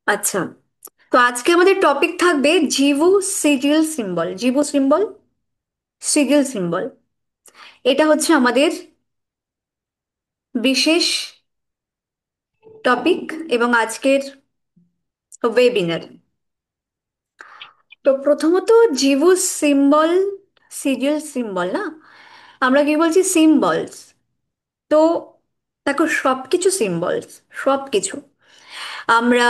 আচ্ছা, তো আজকে আমাদের টপিক থাকবে জিভু সিজিল সিম্বল। জিভু সিম্বল, সিজিল সিম্বল, এটা হচ্ছে আমাদের বিশেষ টপিক এবং আজকের ওয়েবিনার। তো প্রথমত জিভু সিম্বল, সিজিল সিম্বল না, আমরা কি বলছি সিম্বলস। তো দেখো, সবকিছু সিম্বলস, সবকিছু। আমরা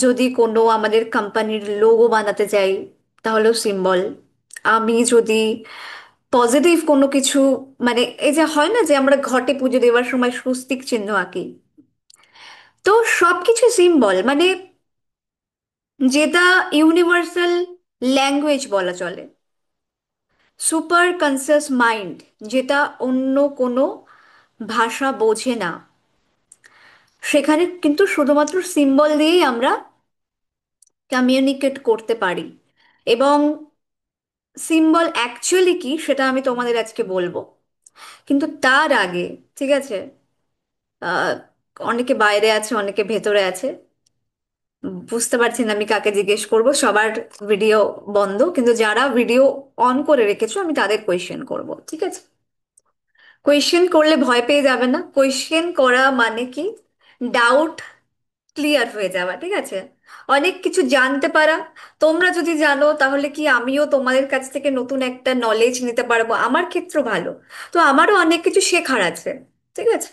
যদি কোনো আমাদের কোম্পানির লোগো বানাতে চাই, তাহলেও সিম্বল। আমি যদি পজিটিভ কোনো কিছু, মানে এই যে হয় না যে আমরা ঘটে পুজো দেওয়ার সময় স্বস্তিক চিহ্ন আঁকি, তো সবকিছু সিম্বল, মানে যেটা ইউনিভার্সাল ল্যাঙ্গুয়েজ বলা চলে। সুপার কনসিয়াস মাইন্ড, যেটা অন্য কোনো ভাষা বোঝে না, সেখানে কিন্তু শুধুমাত্র সিম্বল দিয়েই আমরা কমিউনিকেট করতে পারি। এবং সিম্বল অ্যাকচুয়ালি কি সেটা আমি তোমাদের আজকে বলবো, কিন্তু তার আগে, ঠিক আছে, আহ, অনেকে বাইরে আছে, অনেকে ভেতরে আছে, বুঝতে পারছি না আমি কাকে জিজ্ঞেস করব। সবার ভিডিও বন্ধ, কিন্তু যারা ভিডিও অন করে রেখেছো আমি তাদের কোয়েশ্চেন করব, ঠিক আছে? কোয়েশ্চেন করলে ভয় পেয়ে যাবে না। কোয়েশ্চেন করা মানে কি, ডাউট ক্লিয়ার হয়ে যাওয়া, ঠিক আছে? অনেক কিছু জানতে পারা। তোমরা যদি জানো তাহলে কি আমিও তোমাদের কাছ থেকে নতুন একটা নলেজ নিতে পারবো, আমার ক্ষেত্র ভালো। তো আমারও অনেক কিছু শেখার আছে, ঠিক আছে?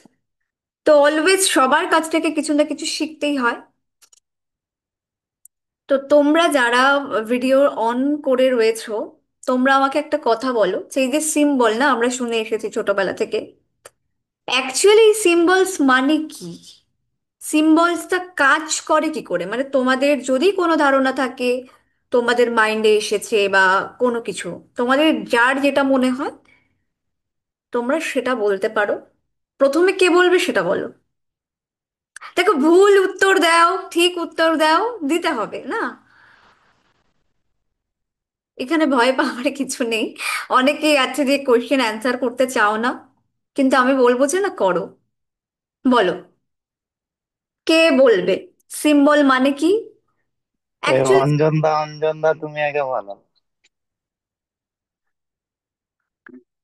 তো অলওয়েজ সবার কাছ থেকে কিছু না কিছু শিখতেই হয়। তো তোমরা যারা ভিডিও অন করে রয়েছো, তোমরা আমাকে একটা কথা বলো, যে এই যে সিম্বল না আমরা শুনে এসেছি ছোটবেলা থেকে, অ্যাকচুয়ালি সিম্বলস মানে কি? সিম্বলসটা কাজ করে কি করে, মানে তোমাদের যদি কোনো ধারণা থাকে, তোমাদের মাইন্ডে এসেছে বা কোনো কিছু, তোমাদের যার যেটা মনে হয় তোমরা সেটা বলতে পারো। প্রথমে কে বলবে সেটা বলো। দেখো, ভুল উত্তর দাও, ঠিক উত্তর দাও, দিতে হবে না, এখানে ভয় পাওয়ার কিছু নেই। অনেকেই আছে যে কোশ্চেন অ্যান্সার করতে চাও না, কিন্তু আমি বলবো যে না, করো, বলো, কে বলবে সিম্বল মানে কি এই অ্যাকচুয়ালি। অঞ্জন দা, অঞ্জন দা, তুমি আগে বলো।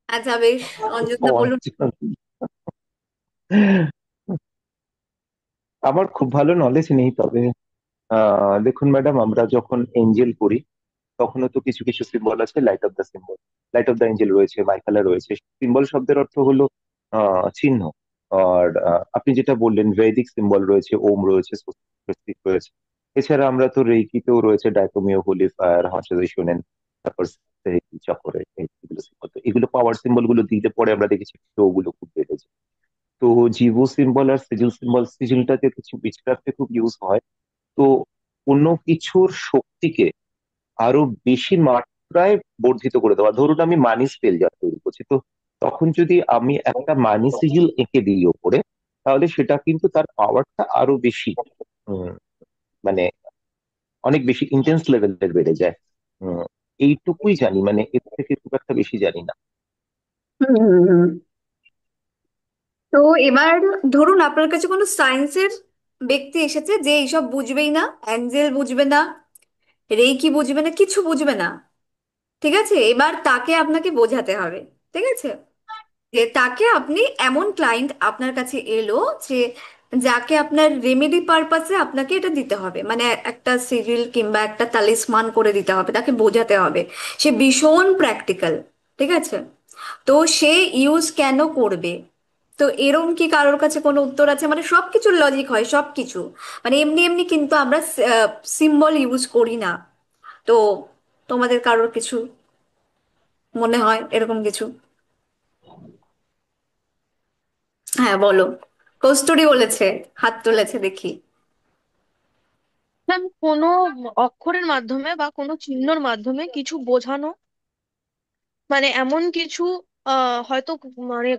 আচ্ছা বেশ, অঞ্জনদা বলুন। অঞ্জন, আমার খুব ভালো নলেজ নেই, তবে দেখুন ম্যাডাম, আমরা যখন এঞ্জেল করি তখনও তো কিছু কিছু সিম্বল আছে। Light off the symbol, light off the Angel রয়েছে, মাইকালা রয়েছে। সিম্বল শব্দের অর্থ হলো চিহ্ন। আর আপনি যেটা বললেন, ভৈদিক সিম্বল রয়েছে, ওম রয়েছে, স্বস্তিক রয়েছে। এছাড়া আমরা তো রেইকিতেও রয়েছে ডাইকোমিও, হোলি ফায়ার, হর্ষদে শোনেন, তারপর চক্রে, এগুলো সিম্বল। তো এগুলো পাওয়ার সিম্বল গুলো দিলে পরে আমরা দেখেছি ফ্লো গুলো খুব বেড়েছে। তো জিভো সিম্বল আর সিজিল সিম্বল, সিজিলটাতে কিছু উইচক্রাফটে খুব ইউজ হয়। তো কোনো কিছুর শক্তিকে আরো বেশি মাত্রায় বর্ধিত করে দেওয়া। ধরুন আমি মানি স্পেল যা তৈরি করছি, তো তখন যদি আমি একটা মানি সিজিল এঁকে দিই ওপরে, তাহলে সেটা কিন্তু তার পাওয়ারটা আরো বেশি, উম, মানে অনেক বেশি ইন্টেন্স লেভেলের বেড়ে যায়। উম, এইটুকুই জানি, মানে এর থেকে খুব একটা বেশি জানি না। হুম, হুম, হুম। তো এবার ধরুন আপনার কাছে কোনো সায়েন্সের ব্যক্তি এসেছে যে এইসব বুঝবেই না, অ্যাঞ্জেল বুঝবে না, রেইকি বুঝবে না, কিছু বুঝবে না, ঠিক আছে? এবার তাকে আপনাকে বোঝাতে হবে, ঠিক আছে? যে তাকে আপনি, এমন ক্লায়েন্ট আপনার কাছে এলো যে যাকে আপনার রেমেডি পারপাসে আপনাকে এটা দিতে হবে, মানে একটা সিরিল কিংবা একটা তালিসমান করে দিতে হবে, তাকে বোঝাতে হবে। সে ভীষণ প্র্যাকটিক্যাল, ঠিক আছে? তো সে ইউজ কেন করবে? তো এরম কি কারোর কাছে কোনো উত্তর আছে? মানে সবকিছুর লজিক হয়, সবকিছু, মানে এমনি এমনি কিন্তু আমরা সিম্বল ইউজ করি না। তো তোমাদের কারোর কিছু মনে হয় এরকম কিছু? হ্যাঁ বলো। কস্তুরী বলেছে, হাত তুলেছে দেখি। ম্যাম, কোনো অক্ষরের মাধ্যমে বা কোনো চিহ্নর মাধ্যমে কিছু বোঝানো, মানে এমন কিছু হয়তো মানে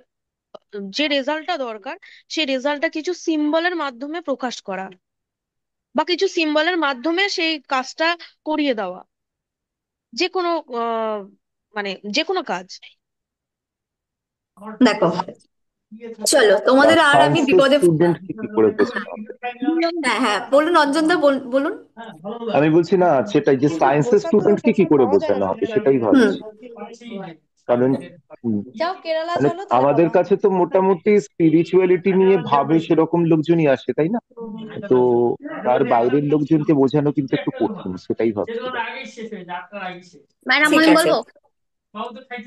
যে রেজাল্টটা দরকার সেই রেজাল্টটা কিছু সিম্বলের মাধ্যমে প্রকাশ করা, বা কিছু সিম্বলের মাধ্যমে সেই কাজটা করিয়ে দেওয়া, যে কোনো আহ মানে যে কোনো কাজ। দেখো, চলো, তোমাদের আর আমি সায়েন্সের বিপদে। স্টুডেন্ট কি কি করে বোঝানো হবে? হ্যাঁ হ্যাঁ, বলুন অঞ্জন দা, বলুন। আমি বলছি না, সেটাই যে কিন্তু সায়েন্সের ওটা তো স্টুডেন্ট কি কি সবসময় করে পাওয়া যায় না বোঝানো হবে ম্যাম। সেটাই হুম। ভাবছি। কারণ যাও কেরালা মানে চলো, তাহলে আমাদের পাবা। কাছে তো মোটামুটি স্পিরিচুয়ালিটি নিয়ে ভাবে সেরকম লোকজনই আসে, তাই না? তো তার বাইরের লোকজনকে বোঝানো কিন্তু একটু কঠিন, সেটাই ভাবছিলাম। ম্যাডাম ঠিক আমি আছে। বলবো।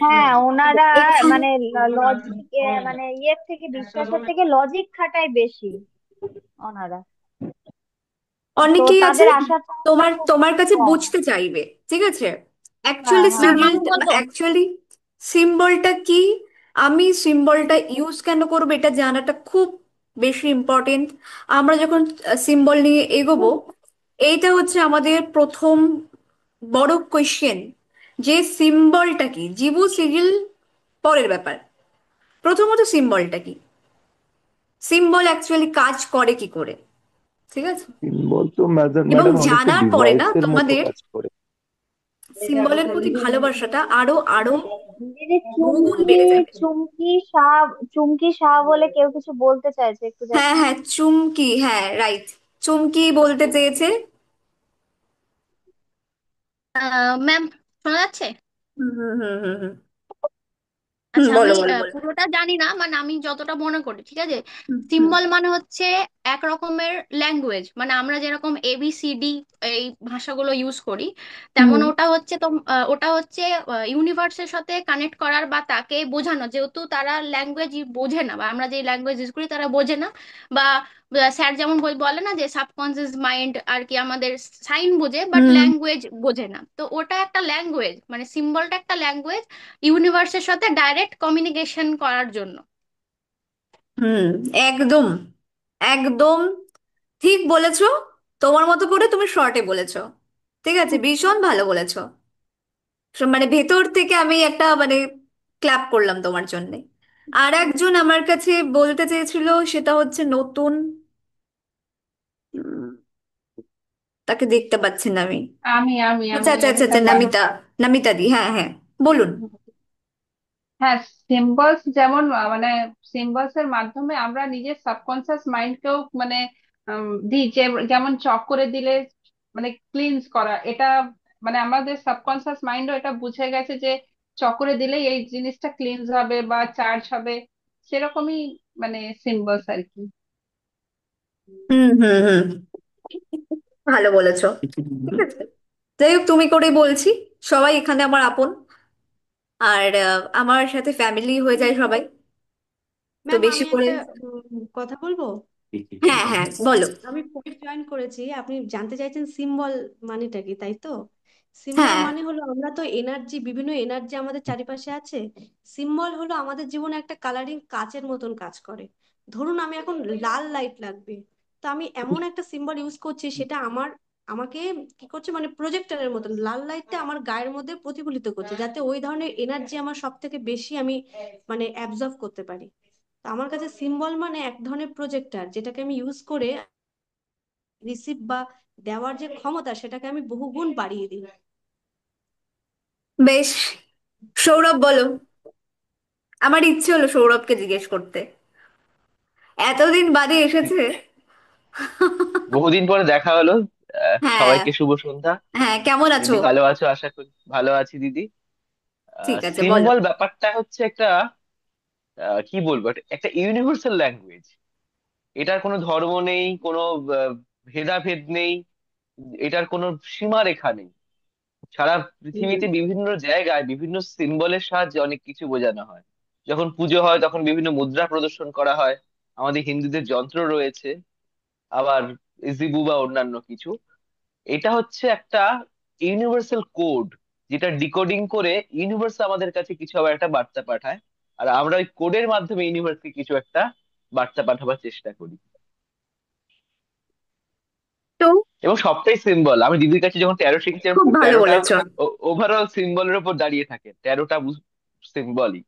হ্যাঁ, ওনারা এখান মানে লজিক, মানে ইয়ের থেকে, বিশ্বাসের থেকে লজিক খাটায় বেশি ওনারা। তো অনেকেই আছে তাদের আসার চান্সটা তোমার খুব তোমার কাছে কম। বুঝতে চাইবে, ঠিক আছে। হ্যাঁ, অ্যাকচুয়ালি হ্যাঁ, ম্যাম সিরিয়াল, আমি বলবো। অ্যাকচুয়ালি সিম্বলটা কি, আমি সিম্বলটা ইউজ কেন করবো এটা জানাটা খুব বেশি ইম্পর্টেন্ট। আমরা যখন সিম্বল নিয়ে এগোবো, এইটা হচ্ছে আমাদের প্রথম বড় কোয়েশ্চেন, যে সিম্বলটা কি। জীবু সিরিয়াল পরের ব্যাপার, প্রথমত সিম্বলটা কি, সিম্বল অ্যাকচুয়ালি কাজ করে কি করে, ঠিক আছে। সিম্বল তো ম্যাডাম এবং ম্যাডাম অনেকটা জানার পরে না ডিভাইসের মতো তোমাদের কাজ করে। সিম্বলের প্রতি ভালোবাসাটা আরো আরো দিদি, বহুগুণ চুমকি, বেড়ে যাবে। চুমকি শাহ, চুমকি শাহ বলে কেউ কিছু বলতে চাইছে, একটু হ্যাঁ দেখো। হ্যাঁ, চুমকি, হ্যাঁ রাইট, চুমকি বলতে চেয়েছে। ম্যাম, শোনা যাচ্ছে? হুম হুম হুম হুম হুম হুম, আচ্ছা, আমি বলো বলো বলো। পুরোটা জানি না, মানে আমি যতটা মনে করি, ঠিক আছে। হুম হুম সিম্বল মানে হচ্ছে এক রকমের ল্যাঙ্গুয়েজ, মানে আমরা যেরকম এবিসিডি এই ভাষাগুলো ইউজ করি, তেমন হুম ওটা হচ্ছে তো ওটা হচ্ছে ইউনিভার্সের সাথে কানেক্ট করার বা তাকে বোঝানো, যেহেতু তারা ল্যাঙ্গুয়েজ বোঝে না, বা আমরা যে ল্যাঙ্গুয়েজ ইউজ করি তারা বোঝে না। বা স্যার যেমন বলে না যে সাবকনসিয়াস মাইন্ড আর কি আমাদের সাইন বোঝে বাট হুম ল্যাঙ্গুয়েজ বোঝে না, তো ওটা একটা ল্যাঙ্গুয়েজ, মানে সিম্বলটা একটা ল্যাঙ্গুয়েজ ইউনিভার্সের সাথে ডাইরেক্ট কমিউনিকেশন করার জন্য। হুম, একদম একদম ঠিক বলেছো। তোমার মতো করে তুমি শর্টে বলেছো, ঠিক আছে, ভীষণ ভালো বলেছো। মানে ভেতর থেকে আমি একটা মানে ক্ল্যাপ করলাম তোমার জন্যে। আর একজন আমার কাছে বলতে চেয়েছিল, সেটা হচ্ছে নতুন, উম, তাকে দেখতে পাচ্ছি না আমি। আমি আচ্ছা আমি আচ্ছা আমি আচ্ছা আচ্ছা, তার বাদ। নামিতা, নামিতা দি, হ্যাঁ হ্যাঁ, বলুন। হ্যাঁ, সিম্বলস যেমন মানে সিম্বলস এর মাধ্যমে আমরা নিজের সাবকনসিয়াস মাইন্ডকেও মানে দিই, যে যেমন চক করে দিলে মানে ক্লিনস করা, এটা মানে আমাদের সাবকনসিয়াস মাইন্ডও এটা বুঝে গেছে যে চক করে দিলেই এই জিনিসটা ক্লিনস হবে বা চার্জ হবে, সেরকমই মানে সিম্বলস আর কি। হুম হুম হুম, ভালো বলেছো, ঠিক আছে। যাই হোক, তুমি করেই বলছি, সবাই এখানে আমার আপন, আর আমার সাথে ফ্যামিলি হয়ে যায় সবাই, তো ম্যাম, বেশি আমি করে। একটা কথা বলবো। হ্যাঁ হ্যাঁ, বলো। আমি কোর্স জয়েন করেছি, আপনি জানতে চাইছেন সিম্বল মানেটা কি, তাই তো? সিম্বল হ্যাঁ। মানে হলো, আমরা তো এনার্জি, বিভিন্ন এনার্জি আমাদের চারিপাশে আছে। সিম্বল হলো আমাদের জীবনে একটা কালারিং কাচের মতন কাজ করে। ধরুন আমি এখন লাল লাইট লাগবে, তো আমি এমন একটা সিম্বল ইউজ করছি, সেটা আমাকে কি করছে, মানে প্রজেক্টরের মতন লাল লাইটটা আমার গায়ের মধ্যে প্রতিফলিত করছে, যাতে ওই ধরনের এনার্জি আমার সব থেকে বেশি আমি মানে অ্যাবজর্ব করতে পারি। তো আমার কাছে সিম্বল মানে এক ধরনের প্রজেক্টর, যেটাকে আমি ইউজ করে রিসিভ বা দেওয়ার যে ক্ষমতা, সেটাকে আমি বহুগুণ বাড়িয়ে দিই। বেশ, সৌরভ বলো। আমার ইচ্ছে হলো সৌরভকে জিজ্ঞেস করতে, এতদিন বাদে এসেছে। বহুদিন পরে দেখা হলো। হ্যাঁ সবাইকে শুভ সন্ধ্যা। হ্যাঁ, কেমন আছো? দিদি ভালো আছো আশা করি। ভালো আছি দিদি। ঠিক আছে, বলো। সিম্বল ব্যাপারটা হচ্ছে একটা কি বলবো, একটা ইউনিভার্সাল ল্যাঙ্গুয়েজ। এটার কোনো ধর্ম নেই, কোনো আহ, ভেদাভেদ নেই, এটার কোনো সীমারেখা নেই। সারা পৃথিবীতে বিভিন্ন জায়গায় বিভিন্ন সিম্বলের সাহায্যে অনেক কিছু বোঝানো হয়। যখন পুজো হয় তখন বিভিন্ন মুদ্রা প্রদর্শন করা হয়। আমাদের হিন্দুদের যন্ত্র রয়েছে, আবার ইজিবু বা অন্যান্য কিছু। এটা হচ্ছে একটা ইউনিভার্সাল কোড, যেটা ডিকোডিং করে ইউনিভার্স আমাদের কাছে কিছু আবার একটা বার্তা পাঠায়। আর আমরা ওই কোডের মাধ্যমে ইউনিভার্সকে কিছু একটা বার্তা পাঠাবার চেষ্টা করি। তো এবং সবটাই সিম্বল। আমি দিদির কাছে যখন ট্যারো শিখেছিলাম, খুব ভালো ট্যারোটা বলেছো। ওভারঅল সিম্বলের উপর দাঁড়িয়ে থাকে। ট্যারোটা সিম্বলই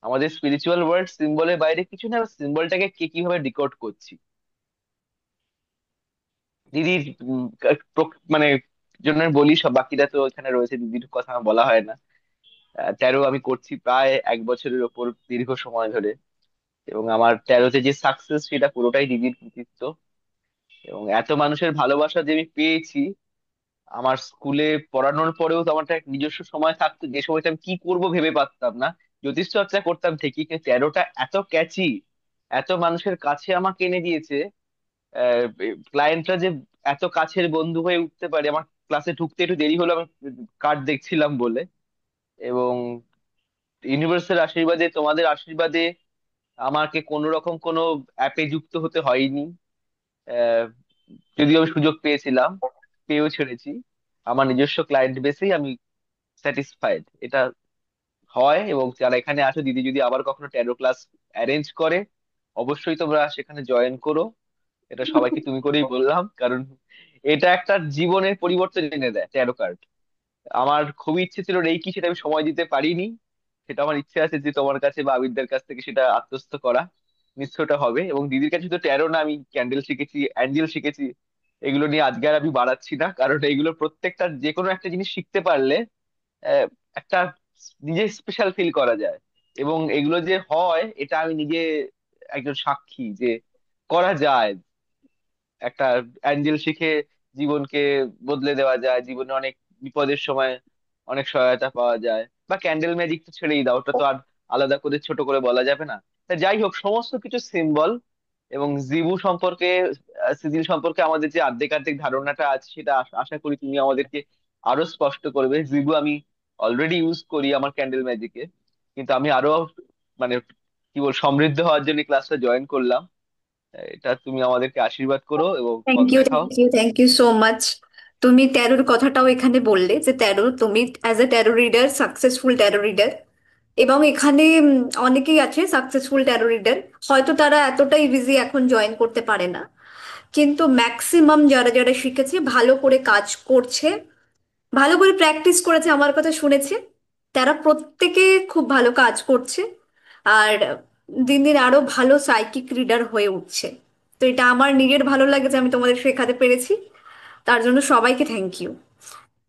আমাদের স্পিরিচুয়াল ওয়ার্ল্ড, সিম্বলের বাইরে কিছু না। সিম্বলটাকে কে কিভাবে ডিকোড করছি। দিদির মানে জন্য বলি, সব বাকিরা তো এখানে রয়েছে, দিদির কথা আমার বলা হয় না। ট্যারো আমি করছি প্রায় 1 বছরের ওপর দীর্ঘ সময় ধরে। এবং আমার তেরোতে যে সাকসেস সেটা পুরোটাই দিদির কৃতিত্ব। এবং এত মানুষের ভালোবাসা যে আমি পেয়েছি, আমার স্কুলে পড়ানোর পরেও তো আমার একটা নিজস্ব সময় থাকতো, যে সময়টা আমি কি করব ভেবে পারতাম না। জ্যোতিষ চর্চা করতাম ঠিকই, কিন্তু তেরোটা এত ক্যাচি, এত মানুষের কাছে আমাকে এনে দিয়েছে। ক্লায়েন্টরা যে এত কাছের বন্ধু হয়ে উঠতে পারে, আমার ক্লাসে ঢুকতে একটু দেরি হলো আমি কার্ড দেখছিলাম বলে। এবং ইউনিভার্সের আশীর্বাদে, তোমাদের আশীর্বাদে আমাকে কোনো রকম কোনো অ্যাপে যুক্ত হতে হয়নি। আহ, যদিও আমি সুযোগ পেয়েছিলাম, পেয়েও ছেড়েছি। আমার নিজস্ব ক্লায়েন্ট বেসেই আমি স্যাটিসফাইড, এটা হয়। এবং যারা এখানে আছো, দিদি যদি আবার কখনো ট্যারো ক্লাস অ্যারেঞ্জ করে, অবশ্যই তোমরা সেখানে জয়েন করো। এটা সবাইকে তুমি করেই বললাম, কারণ এটা একটা জীবনের পরিবর্তন এনে দেয় ট্যারো কার্ড। আমার খুবই ইচ্ছে ছিল রেইকি, সেটা আমি সময় দিতে পারিনি। সেটা আমার ইচ্ছে আছে যে তোমার কাছে বা আবিরদের কাছ থেকে সেটা আত্মস্থ করা। নিশ্চয়টা হবে। এবং দিদির কাছে তো ট্যারো না, আমি ক্যান্ডেল শিখেছি, অ্যাঞ্জেল শিখেছি। এগুলো নিয়ে আজকে আর আমি বাড়াচ্ছি না, কারণ এইগুলো প্রত্যেকটা যে কোনো একটা জিনিস শিখতে পারলে আহ, একটা নিজে স্পেশাল ফিল করা যায়। এবং এগুলো যে হয়, এটা আমি নিজে একজন সাক্ষী যে করা যায়। একটা অ্যাঞ্জেল শিখে জীবনকে বদলে দেওয়া যায়, জীবনে অনেক বিপদের সময় অনেক সহায়তা পাওয়া যায়। বা ক্যান্ডেল ম্যাজিক তো ছেড়েই দাও, ওটা তো আর আলাদা করে ছোট করে বলা যাবে না। তা যাই হোক, সমস্ত কিছু সিম্বল। এবং জিবু সম্পর্কে, সিজিল সম্পর্কে আমাদের যে আর্ধেক আর্ধেক ধারণাটা আছে, সেটা আশা করি তুমি আমাদেরকে আরো স্পষ্ট করবে। জিবু আমি অলরেডি ইউজ করি আমার ক্যান্ডেল ম্যাজিকে, কিন্তু আমি আরো মানে কি বল সমৃদ্ধ হওয়ার জন্য ক্লাসটা জয়েন করলাম। এটা তুমি আমাদেরকে আশীর্বাদ করো এবং পথ থ্যাংক ইউ, দেখাও। Thank you, thank you so much. তুমি ট্যারোর কথাটাও এখানে বললে যে ট্যারো, তুমি as a tarot reader, successful tarot reader. এবং এখানে অনেকেই আছে সাকসেসফুল ট্যারো রিডার, হয়তো তারা এতটাই বিজি এখন জয়েন করতে পারে না, কিন্তু ম্যাক্সিমাম যারা যারা শিখেছে ভালো করে কাজ করছে, ভালো করে প্র্যাকটিস করেছে, আমার কথা শুনেছে, তারা প্রত্যেকে খুব ভালো কাজ করছে। আর দিন দিন আরো ভালো সাইকিক রিডার হয়ে উঠছে। তো এটা আমার নিজের ভালো লাগে যে আমি তোমাদের শেখাতে পেরেছি। তার জন্য সবাইকে থ্যাংক ইউ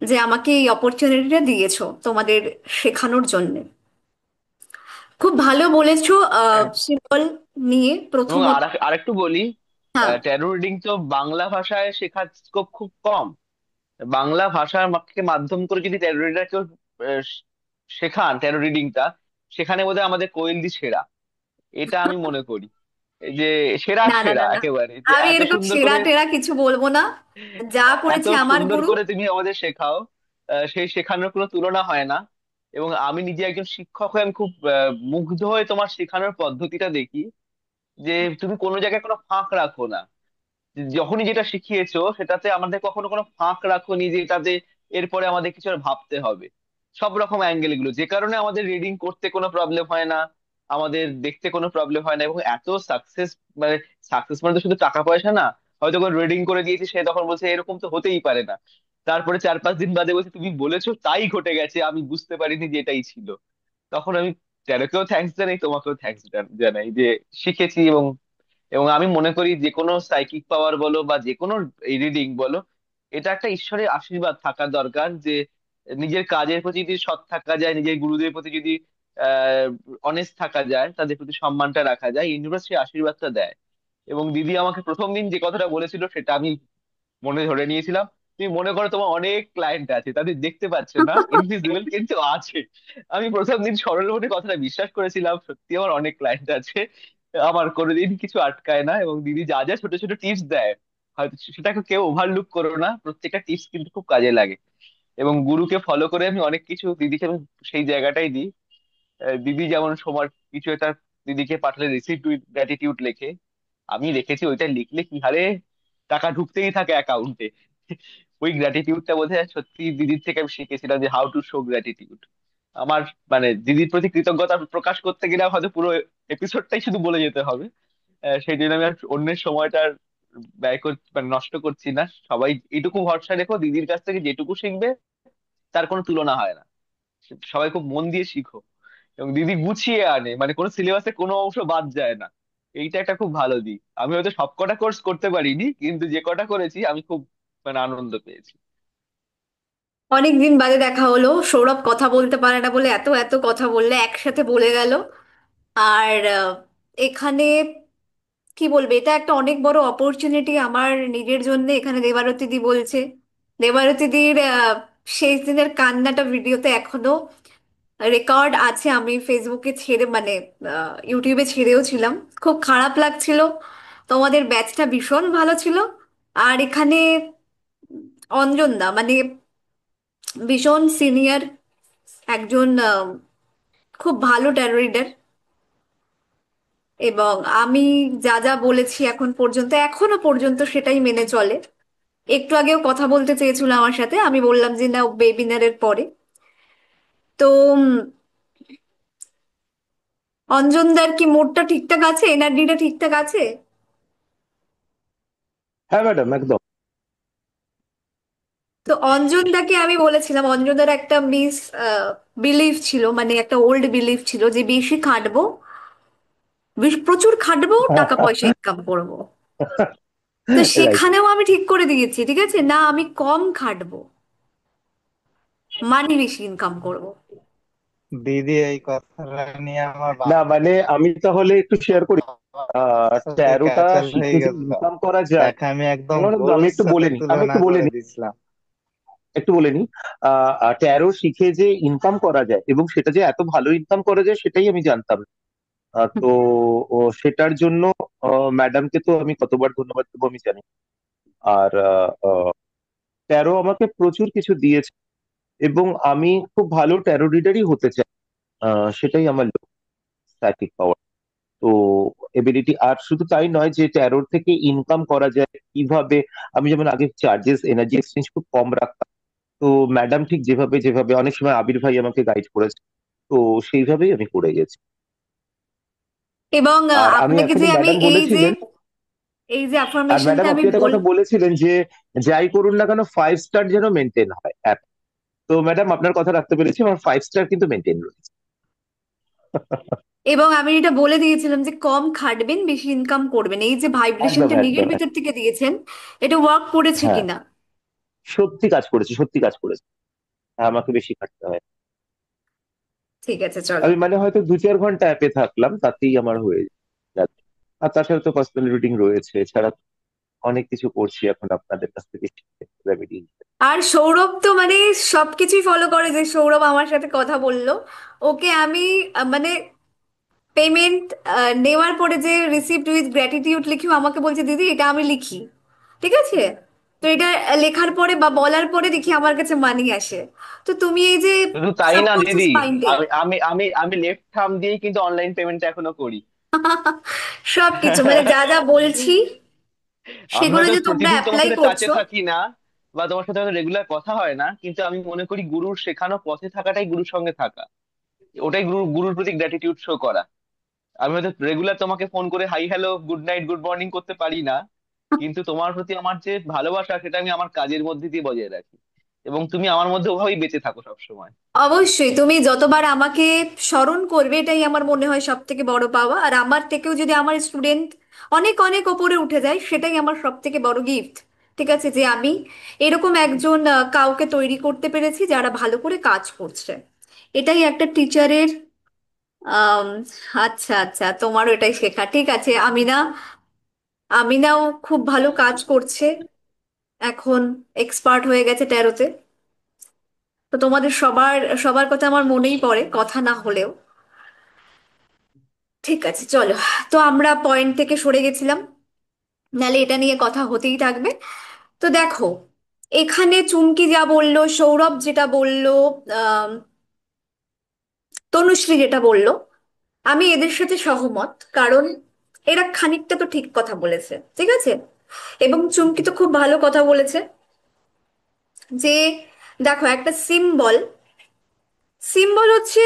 যে আমাকে এই অপরচুনিটিটা দিয়েছো তোমাদের শেখানোর জন্য। খুব ভালো বলেছো। হ্যাঁ। সিম্বল নিয়ে এবং প্রথমত। আরেকটু বলি, হ্যাঁ। ট্যারো রিডিং তো বাংলা ভাষায় শেখার স্কোপ খুব কম। বাংলা ভাষার মাধ্যম করে যদি ট্যারো রিডার কেউ আহ, শেখান ট্যারো রিডিংটা, সেখানে বোধহয় আমাদের কোয়েলদি সেরা, এটা আমি মনে করি। এই যে সেরা না, না, সেরা না, না, একেবারে, যে আমি এত এরকম সুন্দর সেরা করে, টেরা কিছু বলবো না। যা এত করেছে আমার সুন্দর গুরু। করে তুমি আমাদের শেখাও, সেই শেখানোর কোনো তুলনা হয় না। এবং আমি নিজে একজন শিক্ষক হয়ে আমি খুব মুগ্ধ হয়ে তোমার শেখানোর পদ্ধতিটা দেখি, যে তুমি কোনো জায়গায় কোনো ফাঁক রাখো না। যখনই যেটা শিখিয়েছো সেটাতে আমাদের কখনো কোনো ফাঁক রাখোনি, যে এটাতে এরপরে আমাদের কিছু আর ভাবতে হবে। সব রকম অ্যাঙ্গেল গুলো, যে কারণে আমাদের রিডিং করতে কোনো প্রবলেম হয় না, আমাদের দেখতে কোনো প্রবলেম হয় না। এবং এত সাকসেস, মানে সাকসেস মানে তো শুধু টাকা পয়সা না। হয়তো কোনো রিডিং করে দিয়েছি, সে তখন বলছে এরকম তো হতেই পারে না, তারপরে 4-5 দিন বাদে বলছে তুমি বলেছো তাই ঘটে গেছে, আমি বুঝতে পারিনি যে এটাই ছিল। তখন আমি ট্যারোকেও থ্যাঙ্কস জানাই, তোমাকেও থ্যাঙ্কস জানাই যে শিখেছি। এবং এবং আমি মনে করি যে কোনো সাইকিক পাওয়ার বলো বা যে কোনো রিডিং বলো, এটা একটা ঈশ্বরের আশীর্বাদ থাকা দরকার, যে নিজের কাজের প্রতি যদি সৎ থাকা যায়, নিজের গুরুদের প্রতি যদি আহ অনেস্ট থাকা যায়, তাদের প্রতি সম্মানটা রাখা যায়, ইউনিভার্স সেই আশীর্বাদটা দেয়। এবং দিদি আমাকে প্রথম দিন যে কথাটা বলেছিল সেটা আমি মনে ধরে নিয়েছিলাম। তুমি মনে করো তোমার অনেক ক্লায়েন্ট আছে, তাদের দেখতে পাচ্ছ না, ইনভিজিবল কিন্তু আছে। আমি প্রথম দিন সরল মনে কথাটা বিশ্বাস করেছিলাম, সত্যি আমার অনেক ক্লায়েন্ট আছে, আমার কোনোদিন কিছু আটকায় না। এবং দিদি যা যা ছোট ছোট টিপস দেয়, হয়তো সেটাকে কেউ ওভারলুক করো না, প্রত্যেকটা টিপস কিন্তু খুব কাজে লাগে। এবং গুরুকে ফলো করে আমি অনেক কিছু দিদিকে আমি সেই জায়গাটাই দিই। দিদি যেমন সময় কিছু একটা দিদিকে পাঠালে রিসিভ উইথ গ্র্যাটিটিউড লেখে, আমি রেখেছি ওইটা লিখলে কি হারে টাকা ঢুকতেই থাকে অ্যাকাউন্টে। ওই গ্র্যাটিটিউডটা বোধহয় সত্যি দিদির থেকে আমি শিখেছিলাম, যে হাউ টু শো গ্র্যাটিটিউড। আমার মানে দিদির প্রতি কৃতজ্ঞতা প্রকাশ করতে গেলে হয়তো পুরো এপিসোডটাই শুধু বলে যেতে হবে। সেই জন্য আমি আর অন্যের সময়টা আর মানে নষ্ট করছি না। সবাই এইটুকু ভরসা রেখো, দিদির কাছ থেকে যেটুকু শিখবে তার কোনো তুলনা হয় না। সবাই খুব মন দিয়ে শিখো। এবং দিদি গুছিয়ে আনে, মানে কোনো সিলেবাসে কোনো অংশ বাদ যায় না। এইটা একটা খুব ভালো দিক। আমি হয়তো সব কটা কোর্স করতে পারিনি, কিন্তু যে কটা করেছি আমি খুব মানে আনন্দ পেয়েছি। অনেক দিন বাদে দেখা হলো, সৌরভ কথা বলতে পারে না বলে এত এত কথা বললে একসাথে বলে গেল। আর এখানে কি বলবে, এটা একটা অনেক বড় অপরচুনিটি আমার নিজের জন্য। এখানে দেবারতী দি বলছে, দেবারতী দির শেষ দিনের কান্নাটা ভিডিওতে এখনো রেকর্ড আছে। আমি ফেসবুকে ছেড়ে মানে ইউটিউবে ছেড়েও ছিলাম। খুব খারাপ লাগছিল। তোমাদের ব্যাচটা ভীষণ ভালো ছিল। আর এখানে অঞ্জন দা মানে ভীষণ সিনিয়র একজন, খুব ভালো ট্যারো রিডার। এবং আমি যা যা বলেছি এখন পর্যন্ত, এখনো পর্যন্ত সেটাই মেনে চলে। একটু আগেও কথা বলতে চেয়েছিল আমার সাথে, আমি বললাম যে না, ওয়েবিনারের পরে। তো অঞ্জনদার কি মুডটা ঠিকঠাক আছে, এনার্জিটা ঠিকঠাক আছে? হ্যাঁ ম্যাডাম, একদম। তো অঞ্জনদাকে আমি বলেছিলাম, অঞ্জনদার একটা বিলিফ ছিল, মানে একটা ওল্ড বিলিফ ছিল যে বেশি খাটবো, প্রচুর খাটবো, টাকা পয়সা ইনকাম করবো। তো রাইট। সেখানেও আমি ঠিক করে দিয়েছি, ঠিক আছে, না আমি কম খাটবো, মানি বেশি ইনকাম করবো। দিদি এই কথাটা নিয়ে আমার না বাবার মানে আমি তাহলে একটু শেয়ার করি। সাথে ট্যারোটা ক্যাচাল হয়ে শিখে যে গেল। ইনকাম করা যায়। তাকে আমি একদম না, না, না, আমি গরুর একটু সাথে বলে নিই, আমি তুলনা একটু বলে করে নিই, দিছিলাম। একটু বলে নিই। ট্যারো শিখে যে ইনকাম করা যায় এবং সেটা যে এত ভালো ইনকাম করা যায় সেটাই আমি জানতাম না। তো সেটার জন্য ম্যাডামকে তো আমি কতবার ধন্যবাদ দেবো আমি জানি। আর ট্যারো আমাকে প্রচুর কিছু দিয়েছে এবং আমি খুব ভালো ট্যারো রিডারই হতে চাই। সেটাই আমার সাইকিক পাওয়ার। তো এবিলিটি। আর শুধু তাই নয় যে ট্যারোর থেকে ইনকাম করা যায় কিভাবে। আমি যেমন আগে চার্জেস এনার্জি এক্সচেঞ্জ খুব কম রাখতাম। তো ম্যাডাম ঠিক যেভাবে যেভাবে অনেক সময় আবির ভাই আমাকে গাইড করেছে, তো সেইভাবেই আমি করে গেছি। এবং আর আমি আপনাকে যে এখনই আমি ম্যাডাম এই যে বলেছিলেন, এই যে আর অ্যাফার্মেশনটা ম্যাডাম আমি আপনি একটা বল কথা বলেছিলেন যে যাই করুন না কেন 5 স্টার যেন মেনটেন হয় অ্যাপ। তো ম্যাডাম আপনার কথা রাখতে পেরেছি, আমার 5 স্টার কিন্তু মেনটেন রয়েছে। এবং আমি এটা বলে দিয়েছিলাম যে কম খাটবেন, বেশি ইনকাম করবেন। এই যে একদম, ভাইব্রেশনটা নিজের একদম, ভিতর থেকে দিয়েছেন, এটা ওয়ার্ক করেছে হ্যাঁ, কিনা। সত্যি কাজ করেছে, সত্যি কাজ করেছে। হ্যাঁ, আমাকে বেশি খাটতে হয়। ঠিক আছে, চলো। আমি মানে হয়তো 2-4 ঘন্টা অ্যাপে থাকলাম, তাতেই আমার হয়ে যাচ্ছে। আর তাছাড়া তো পার্সোনাল রিডিং রয়েছে, এছাড়া অনেক কিছু করছি এখন আপনাদের কাছ থেকে শিখে রেমেডি। আর সৌরভ তো মানে সবকিছুই ফলো করে। যে সৌরভ আমার সাথে কথা বললো, ওকে আমি মানে পেমেন্ট নেওয়ার পরে যে রিসিভড উইথ গ্র্যাটিটিউড লিখিও আমাকে বলছে দিদি এটা আমি লিখি, ঠিক আছে। তো এটা লেখার পরে বা বলার পরে দেখি আমার কাছে মানি আসে। তো তুমি এই যে শুধু তাই না দিদি, সাবকনসিয়াস মাইন্ডে আমি লেফট থাম্ব দিয়েই কিন্তু অনলাইন পেমেন্ট এখনো করি। সবকিছু মানে যা যা বলছি আমি সেগুলো হয়তো যে তোমরা প্রতিদিন তোমার অ্যাপ্লাই সাথে টাচে করছো। থাকি না, বা তোমার সাথে হয়তো রেগুলার কথা হয় না, কিন্তু আমি মনে করি গুরুর শেখানো পথে থাকাটাই গুরুর সঙ্গে থাকা। ওটাই গুরুর প্রতি গ্র্যাটিটিউড শো করা। আমি হয়তো রেগুলার তোমাকে ফোন করে hi hello good night good morning করতে পারি না, কিন্তু তোমার প্রতি আমার যে ভালোবাসা সেটা আমি আমার কাজের মধ্যে দিয়ে বজায় রাখি, এবং তুমি আমার মধ্যে ওভাবেই বেঁচে থাকো সবসময়। অবশ্যই তুমি যতবার আমাকে স্মরণ করবে এটাই আমার মনে হয় সব থেকে বড় পাওয়া। আর আমার থেকেও যদি আমার স্টুডেন্ট অনেক অনেক ওপরে উঠে যায়, সেটাই আমার সব থেকে বড় গিফট। ঠিক আছে, যে আমি এরকম একজন কাউকে তৈরি করতে পেরেছি যারা ভালো করে কাজ করছে। এটাই একটা টিচারের। আম, আচ্ছা আচ্ছা, তোমারও এটাই শেখা। ঠিক আছে, আমিনাও খুব ভালো কাজ করছে এখন, এক্সপার্ট হয়ে গেছে ট্যারোতে। তো তোমাদের সবার সবার কথা আমার মনেই পড়ে, কথা না হলেও। ঠিক আছে, চলো। তো আমরা পয়েন্ট থেকে সরে গেছিলাম, নালে এটা নিয়ে কথা হতেই থাকবে। তো দেখো, এখানে চুমকি যা বললো, সৌরভ যেটা বললো, আম, তনুশ্রী যেটা বললো, আমি এদের সাথে সহমত। কারণ এরা খানিকটা তো ঠিক কথা বলেছে, ঠিক আছে। এবং চুমকি তো খুব ভালো কথা বলেছে যে দেখো, একটা সিম্বল, সিম্বল হচ্ছে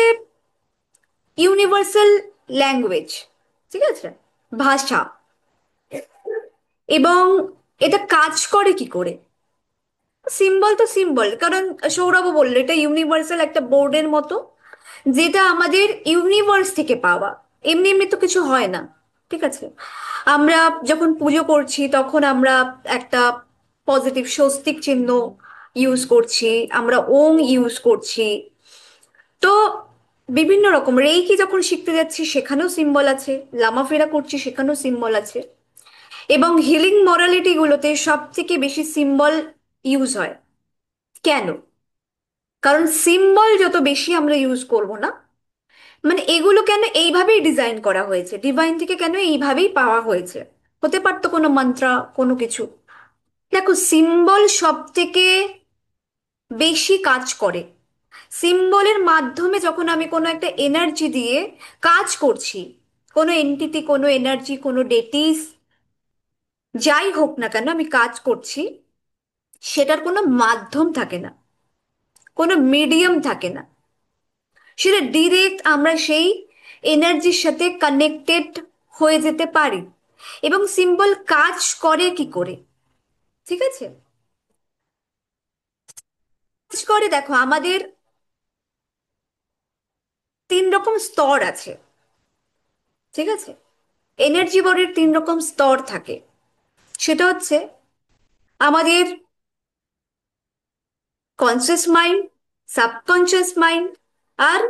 ইউনিভার্সাল ল্যাঙ্গুয়েজ, ঠিক আছে, ভাষা। এবং এটা কাজ করে কি করে? সিম্বল তো সিম্বল, কারণ সৌরভও বললো এটা ইউনিভার্সাল একটা বোর্ডের মতো, যেটা আমাদের ইউনিভার্স থেকে পাওয়া। এমনি এমনি তো কিছু হয় না, ঠিক আছে। আমরা যখন পুজো করছি তখন আমরা একটা পজিটিভ স্বস্তিক চিহ্ন ইউজ করছি, আমরা ওম ইউজ করছি। তো বিভিন্ন রকম রেইকি যখন শিখতে যাচ্ছি সেখানেও সিম্বল আছে, লামাফেরা করছি সেখানেও সিম্বল আছে। এবং হিলিং মরালিটি গুলোতে সব থেকে বেশি সিম্বল ইউজ হয়। কেন? কারণ সিম্বল যত বেশি আমরা ইউজ করব না, মানে এগুলো কেন এইভাবেই ডিজাইন করা হয়েছে, ডিভাইন থেকে কেন এইভাবেই পাওয়া হয়েছে, হতে পারতো কোনো মন্ত্র, কোনো কিছু। দেখো, সিম্বল সব থেকে বেশি কাজ করে। সিম্বলের মাধ্যমে যখন আমি কোনো একটা এনার্জি দিয়ে কাজ করছি, কোনো এন্টিটি, কোনো এনার্জি, কোনো ডেটিস, যাই হোক না কেন আমি কাজ করছি, সেটার কোনো মাধ্যম থাকে না, কোনো মিডিয়াম থাকে না, সেটা ডিরেক্ট আমরা সেই এনার্জির সাথে কানেক্টেড হয়ে যেতে পারি। এবং সিম্বল কাজ করে কি করে, ঠিক আছে? কাজ করে, দেখো আমাদের 3 রকম স্তর আছে, ঠিক আছে? এনার্জি বডির 3 রকম স্তর থাকে। সেটা হচ্ছে আমাদের কনসিয়াস মাইন্ড, সাবকনসিয়াস মাইন্ড, আর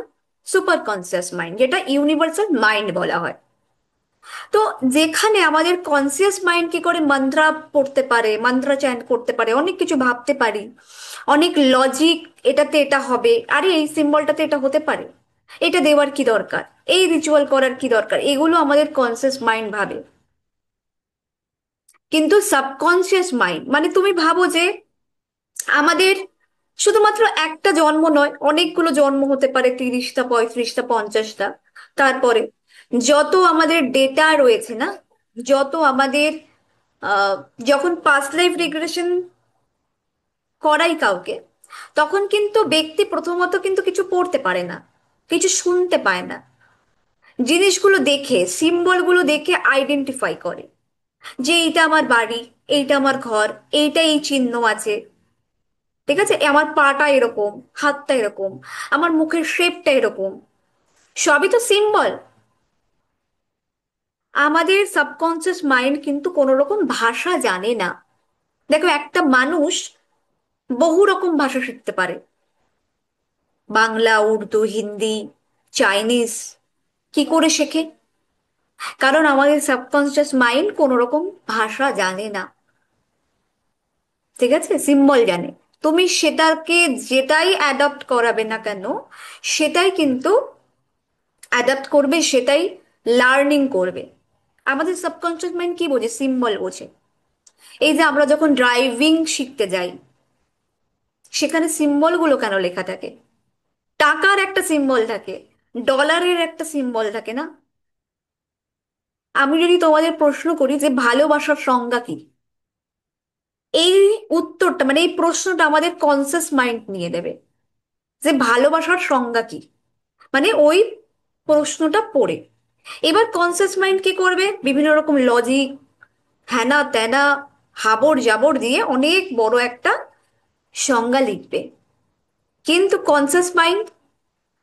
সুপার কনসিয়াস মাইন্ড, যেটা ইউনিভার্সাল মাইন্ড বলা হয়। তো যেখানে আমাদের কনসিয়াস মাইন্ড কি করে মন্ত্রা পড়তে পারে, মন্ত্র চ্যান্ট করতে পারে, অনেক কিছু ভাবতে পারি, অনেক লজিক, এটাতে এটা হবে, আরে এই সিম্বলটাতে এটা হতে পারে, এটা দেওয়ার কি দরকার, এই রিচুয়াল করার কি দরকার, এগুলো আমাদের কনসিয়াস মাইন্ড ভাবে। কিন্তু সাবকনসিয়াস মাইন্ড মানে তুমি ভাবো যে আমাদের শুধুমাত্র একটা জন্ম নয়, অনেকগুলো জন্ম হতে পারে, 30টা, 35টা, 50টা। তারপরে যত আমাদের ডেটা রয়েছে না, যত আমাদের আহ, যখন পাস্ট লাইফ রিগ্রেশন করাই কাউকে, তখন কিন্তু ব্যক্তি প্রথমত কিন্তু কিছু পড়তে পারে না, কিছু শুনতে পায় না, জিনিসগুলো দেখে, সিম্বলগুলো দেখে আইডেন্টিফাই করে যে এইটা আমার বাড়ি, এইটা আমার ঘর, এইটা এই চিহ্ন আছে, ঠিক আছে, আমার পাটা এরকম, হাতটা এরকম, আমার মুখের শেপটা এরকম, সবই তো সিম্বল। আমাদের সাবকনসিয়াস মাইন্ড কিন্তু কোনো রকম ভাষা জানে না। দেখো, একটা মানুষ বহু রকম ভাষা শিখতে পারে, বাংলা, উর্দু, হিন্দি, চাইনিজ। কি করে শেখে? কারণ আমাদের সাবকনসিয়াস মাইন্ড কোনো রকম ভাষা জানে না, ঠিক আছে, সিম্বল জানে। তুমি সেটাকে যেটাই অ্যাডপ্ট করাবে না কেন, সেটাই কিন্তু অ্যাডাপ্ট করবে, সেটাই লার্নিং করবে। আমাদের সাবকনসিয়াস মাইন্ড কি বোঝে? সিম্বল বোঝে। এই যে আমরা যখন ড্রাইভিং শিখতে যাই, সেখানে সিম্বলগুলো কেন লেখা থাকে? টাকার একটা সিম্বল থাকে, ডলারের একটা সিম্বল থাকে না? আমি যদি তোমাদের প্রশ্ন করি যে ভালোবাসার সংজ্ঞা কি, এই উত্তরটা মানে এই প্রশ্নটা আমাদের কনসিয়াস মাইন্ড নিয়ে দেবে যে ভালোবাসার সংজ্ঞা কি, মানে ওই প্রশ্নটা পড়ে। এবার কনসিয়াস মাইন্ড কি করবে? বিভিন্ন রকম লজিক, হ্যানা ত্যানা, হাবড় জাবড় দিয়ে অনেক বড় একটা সংজ্ঞা লিখবে। কিন্তু কনসিয়াস মাইন্ড,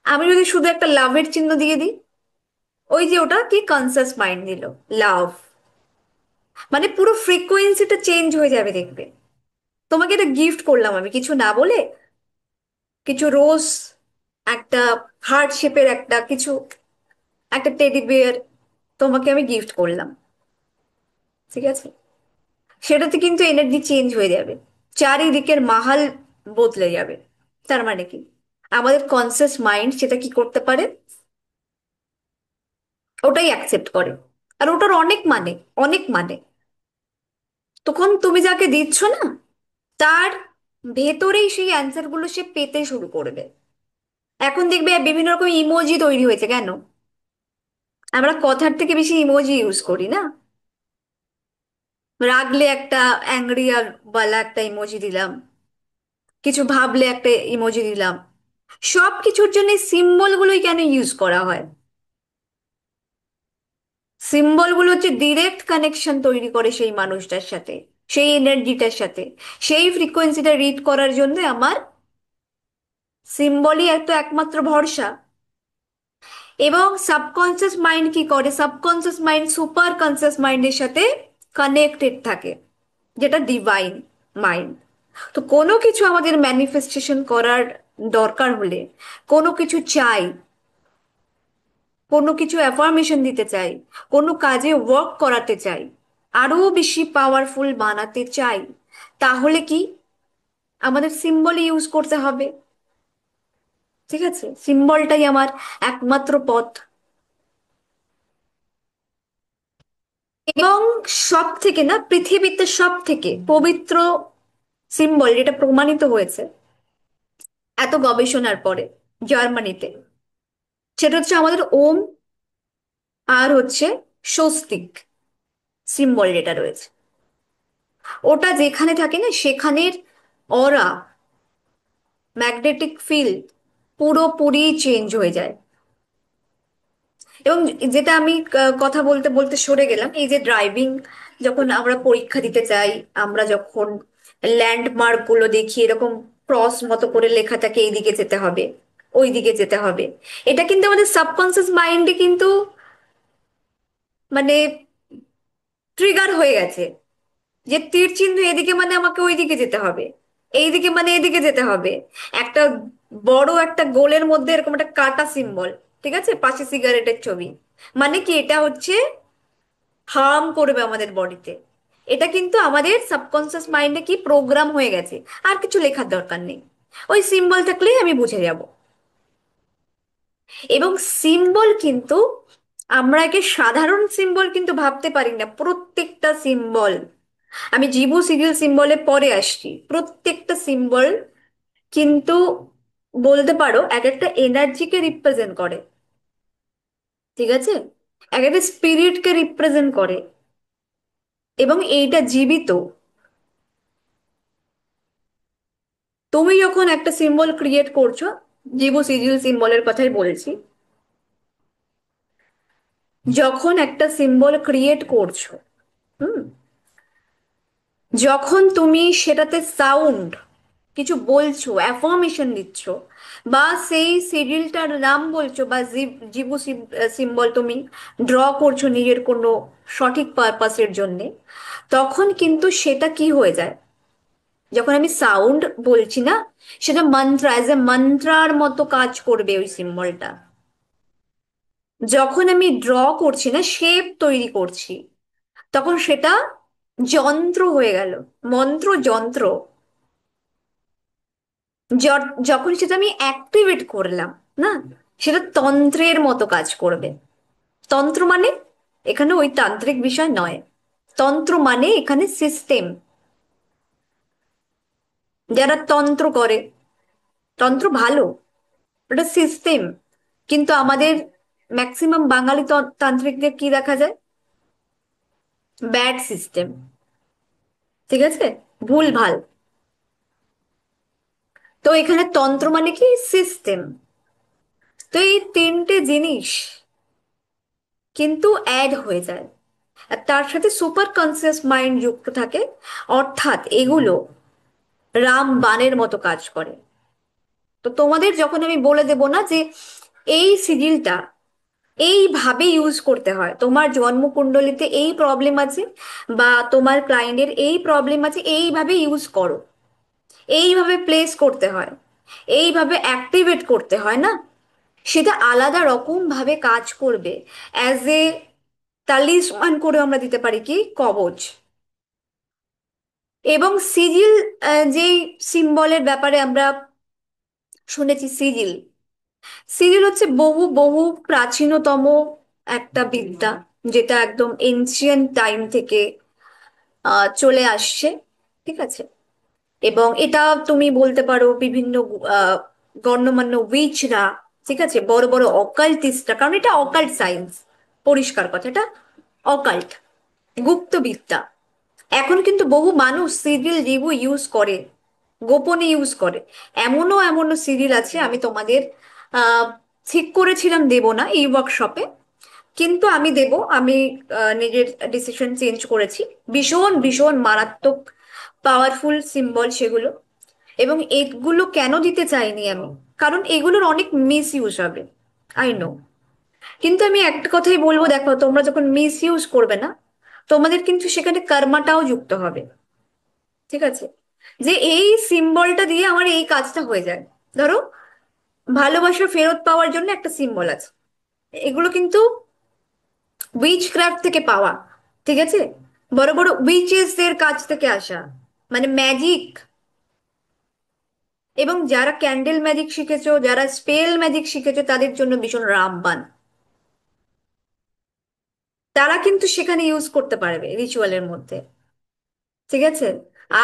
আমি যদি শুধু একটা লাভের চিহ্ন দিয়ে দিই, ওই যে ওটা কি কনসিয়াস মাইন্ড দিল, লাভ, মানে পুরো ফ্রিকোয়েন্সিটা চেঞ্জ হয়ে যাবে, দেখবে। তোমাকে এটা গিফট করলাম আমি কিছু না বলে, কিছু রোজ, একটা হার্ট শেপের একটা কিছু, একটা টেডি বিয়ার তোমাকে আমি গিফট করলাম, ঠিক আছে, সেটাতে কিন্তু এনার্জি চেঞ্জ হয়ে যাবে, চারিদিকের মাহাল বদলে যাবে। তার মানে কি? আমাদের কনসিয়াস মাইন্ড সেটা কি করতে পারে? ওটাই অ্যাকসেপ্ট করে। আর ওটার অনেক মানে, অনেক মানে, তখন তুমি যাকে দিচ্ছ না, তার ভেতরেই সেই অ্যান্সার গুলো সে পেতে শুরু করবে। এখন দেখবে বিভিন্ন রকম ইমোজি তৈরি হয়েছে, কেন? আমরা কথার থেকে বেশি ইমোজি ইউজ করি না? রাগলে একটা অ্যাংরি আর বালা একটা ইমোজি দিলাম, কিছু ভাবলে একটা ইমোজি দিলাম। সব কিছুর জন্য সিম্বল গুলোই কেন ইউজ করা হয়? সিম্বল গুলো হচ্ছে ডিরেক্ট কানেকশন তৈরি করে সেই মানুষটার সাথে, সেই এনার্জিটার সাথে। সেই ফ্রিকোয়েন্সিটা রিড করার জন্য আমার সিম্বলই এত একমাত্র ভরসা। এবং সাবকনসিয়াস মাইন্ড কি করে? সাবকনসিয়াস মাইন্ড সুপার কনসিয়াস মাইন্ডের সাথে কানেক্টেড থাকে, যেটা ডিভাইন মাইন্ড। তো কোনো কিছু আমাদের ম্যানিফেস্টেশন করার দরকার হলে, কোনো কিছু চাই, কোনো কিছু অ্যাফার্মেশন দিতে চাই, কোনো কাজে ওয়ার্ক করাতে চাই, আরো বেশি পাওয়ারফুল বানাতে চাই, তাহলে কি আমাদের সিম্বল ইউজ করতে হবে। ঠিক আছে, সিম্বলটাই আমার একমাত্র পথ। এবং সব থেকে না, পৃথিবীতে সব থেকে পবিত্র সিম্বল যেটা প্রমাণিত হয়েছে এত গবেষণার পরে জার্মানিতে, সেটা হচ্ছে আমাদের ওম, আর হচ্ছে স্বস্তিক সিম্বল যেটা রয়েছে, ওটা যেখানে থাকে না সেখানের অরা, ম্যাগনেটিক ফিল্ড পুরোপুরি চেঞ্জ হয়ে যায়। এবং যেটা আমি কথা বলতে বলতে সরে গেলাম, এই যে ড্রাইভিং যখন আমরা পরীক্ষা দিতে চাই, আমরা যখন ল্যান্ডমার্ক গুলো দেখি এরকম ক্রস মতো করে লেখা থাকে এইদিকে যেতে হবে, ওই দিকে যেতে হবে, এটা কিন্তু আমাদের সাবকনসিয়াস মাইন্ডে কিন্তু মানে ট্রিগার হয়ে গেছে যে তীর চিহ্ন এদিকে মানে আমাকে ওইদিকে যেতে হবে, এইদিকে মানে এদিকে যেতে হবে। একটা বড় একটা গোলের মধ্যে এরকম একটা কাটা সিম্বল, ঠিক আছে, পাশে সিগারেটের ছবি, মানে কি এটা হচ্ছে হার্ম করবে আমাদের বডিতে। এটা কিন্তু আমাদের সাবকনসিয়াস মাইন্ডে কি প্রোগ্রাম হয়ে গেছে, আর কিছু লেখার দরকার নেই, ওই সিম্বল থাকলেই আমি বুঝে যাব। এবং সিম্বল কিন্তু আমরা একে সাধারণ সিম্বল কিন্তু ভাবতে পারি না, প্রত্যেকটা সিম্বল, আমি জীবু সিরিয়াল সিম্বলে পরে আসছি, প্রত্যেকটা সিম্বল কিন্তু বলতে পারো এক একটা এনার্জিকে রিপ্রেজেন্ট করে। ঠিক আছে, এক একটা স্পিরিটকে রিপ্রেজেন্ট করে, এবং এইটা জীবিত। তুমি যখন একটা সিম্বল ক্রিয়েট করছো, জীবু সিরিয়াল সিম্বলের কথাই বলছি, যখন একটা সিম্বল ক্রিয়েট করছো, হুম, যখন তুমি সেটাতে সাউন্ড কিছু বলছো, অ্যাফার্মেশন দিচ্ছ, বা সেই সিরিয়ালটার নাম বলছো, বা জীবু সিম্বল তুমি ড্র করছো নিজের কোনো সঠিক পারপাসের জন্যে, তখন কিন্তু সেটা কি হয়ে যায়, যখন আমি সাউন্ড বলছি না, সেটা মন্ত্র, অ্যাজ এ মন্ত্রার মতো কাজ করবে ওই সিম্বলটা। যখন আমি ড্র করছি না, শেপ তৈরি করছি, তখন সেটা যন্ত্র হয়ে গেল, মন্ত্র যন্ত্র। যখন সেটা আমি অ্যাক্টিভেট করলাম না, সেটা তন্ত্রের মতো কাজ করবে। তন্ত্র মানে এখানে ওই তান্ত্রিক বিষয় নয়, তন্ত্র মানে এখানে সিস্টেম। যারা তন্ত্র করে, তন্ত্র ভালো, ওটা সিস্টেম। কিন্তু আমাদের ম্যাক্সিমাম বাঙালি তান্ত্রিকদের কি দেখা যায়, ব্যাড সিস্টেম। ঠিক আছে, ভুল ভাল। তো এখানে তন্ত্র মানে কি, সিস্টেম। তো এই তিনটে জিনিস কিন্তু অ্যাড হয়ে যায়, আর তার সাথে সুপার কনসিয়াস মাইন্ড যুক্ত থাকে, অর্থাৎ এগুলো রাম বাণের মতো কাজ করে। তো তোমাদের যখন আমি বলে দেব না যে এই সিজিলটা এইভাবে ইউজ করতে হয়, তোমার জন্মকুণ্ডলিতে এই প্রবলেম আছে, বা তোমার ক্লায়েন্টের এই প্রবলেম আছে, এইভাবে ইউজ করো, এইভাবে প্লেস করতে হয়, এইভাবে অ্যাক্টিভেট করতে হয় না, সেটা আলাদা রকম ভাবে কাজ করবে। অ্যাজ এ তালিস্মান করে আমরা দিতে পারি কি কবচ। এবং সিজিল, যেই সিম্বলের ব্যাপারে আমরা শুনেছি, সিজিল, সিজিল হচ্ছে বহু বহু প্রাচীনতম একটা বিদ্যা, যেটা একদম এনশিয়েন্ট টাইম থেকে চলে আসছে। ঠিক আছে, এবং এটা তুমি বলতে পারো বিভিন্ন আহ, গণ্যমান্য উইচরা, ঠিক আছে, বড় বড় অকাল্টিস্টরা, কারণ এটা অকাল্ট সায়েন্স, পরিষ্কার কথা, এটা অকাল্ট, গুপ্ত বিদ্যা। এখন কিন্তু বহু মানুষ সিরিল রিভিউ ইউজ করে, গোপনে ইউজ করে। এমনও সিরিল আছে, আমি তোমাদের আহ ঠিক করেছিলাম দেব না এই ওয়ার্কশপে, কিন্তু আমি দেব। আমি নিজের ডিসিশন চেঞ্জ করেছি। ভীষণ ভীষণ মারাত্মক পাওয়ারফুল সিম্বল সেগুলো। এবং এগুলো কেন দিতে চাইনি আমি, কারণ এগুলোর অনেক মিস ইউজ হবে, আই নো। কিন্তু আমি একটা কথাই বলবো, দেখো, তোমরা যখন মিস ইউজ করবে না, তোমাদের কিন্তু সেখানে কর্মাটাও যুক্ত হবে। ঠিক আছে, যে এই সিম্বলটা দিয়ে আমার এই কাজটা হয়ে যায়। ধরো, ভালোবাসা ফেরত পাওয়ার জন্য একটা সিম্বল আছে, এগুলো কিন্তু উইচ ক্রাফট থেকে পাওয়া, ঠিক আছে, বড় বড় উইচেস এর কাছ থেকে আসা, মানে ম্যাজিক। এবং যারা ক্যান্ডেল ম্যাজিক শিখেছো, যারা স্পেল ম্যাজিক শিখেছো, তাদের জন্য ভীষণ রামবান। তারা কিন্তু সেখানে ইউজ করতে পারবে রিচুয়ালের মধ্যে, ঠিক আছে,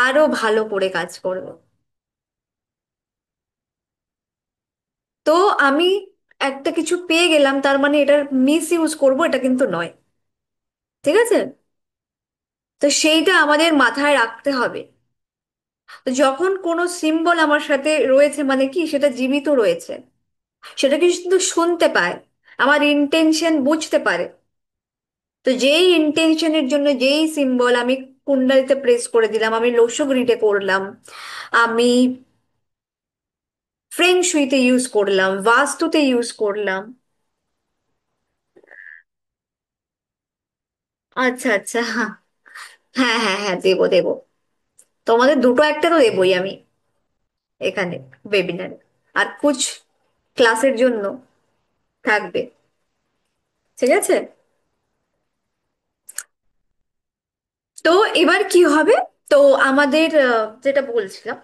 আরো ভালো করে কাজ করবে। তো আমি একটা কিছু পেয়ে গেলাম তার মানে এটার মিস ইউজ করবো, এটা কিন্তু নয়, ঠিক আছে। তো সেইটা আমাদের মাথায় রাখতে হবে। তো যখন কোনো সিম্বল আমার সাথে রয়েছে মানে কি, সেটা জীবিত রয়েছে, সেটা কিন্তু শুনতে পায়, আমার ইন্টেনশন বুঝতে পারে। তো যেই ইন্টেনশনের জন্য যেই সিম্বল আমি কুণ্ডলিতে প্রেস করে দিলাম, আমি লসগরিতে করলাম, আমি ফ্রেং শুইতে ইউজ করলাম, বাস্তুতে ইউজ করলাম। আচ্ছা আচ্ছা, হ্যাঁ হ্যাঁ হ্যাঁ হ্যাঁ, দেবো দেবো। তোমাদের দুটো একটা তো দেবোই আমি এখানে ওয়েবিনারে। আর কুছ ক্লাসের জন্য থাকবে, ঠিক আছে। তো এবার কি হবে, তো আমাদের যেটা বলছিলাম,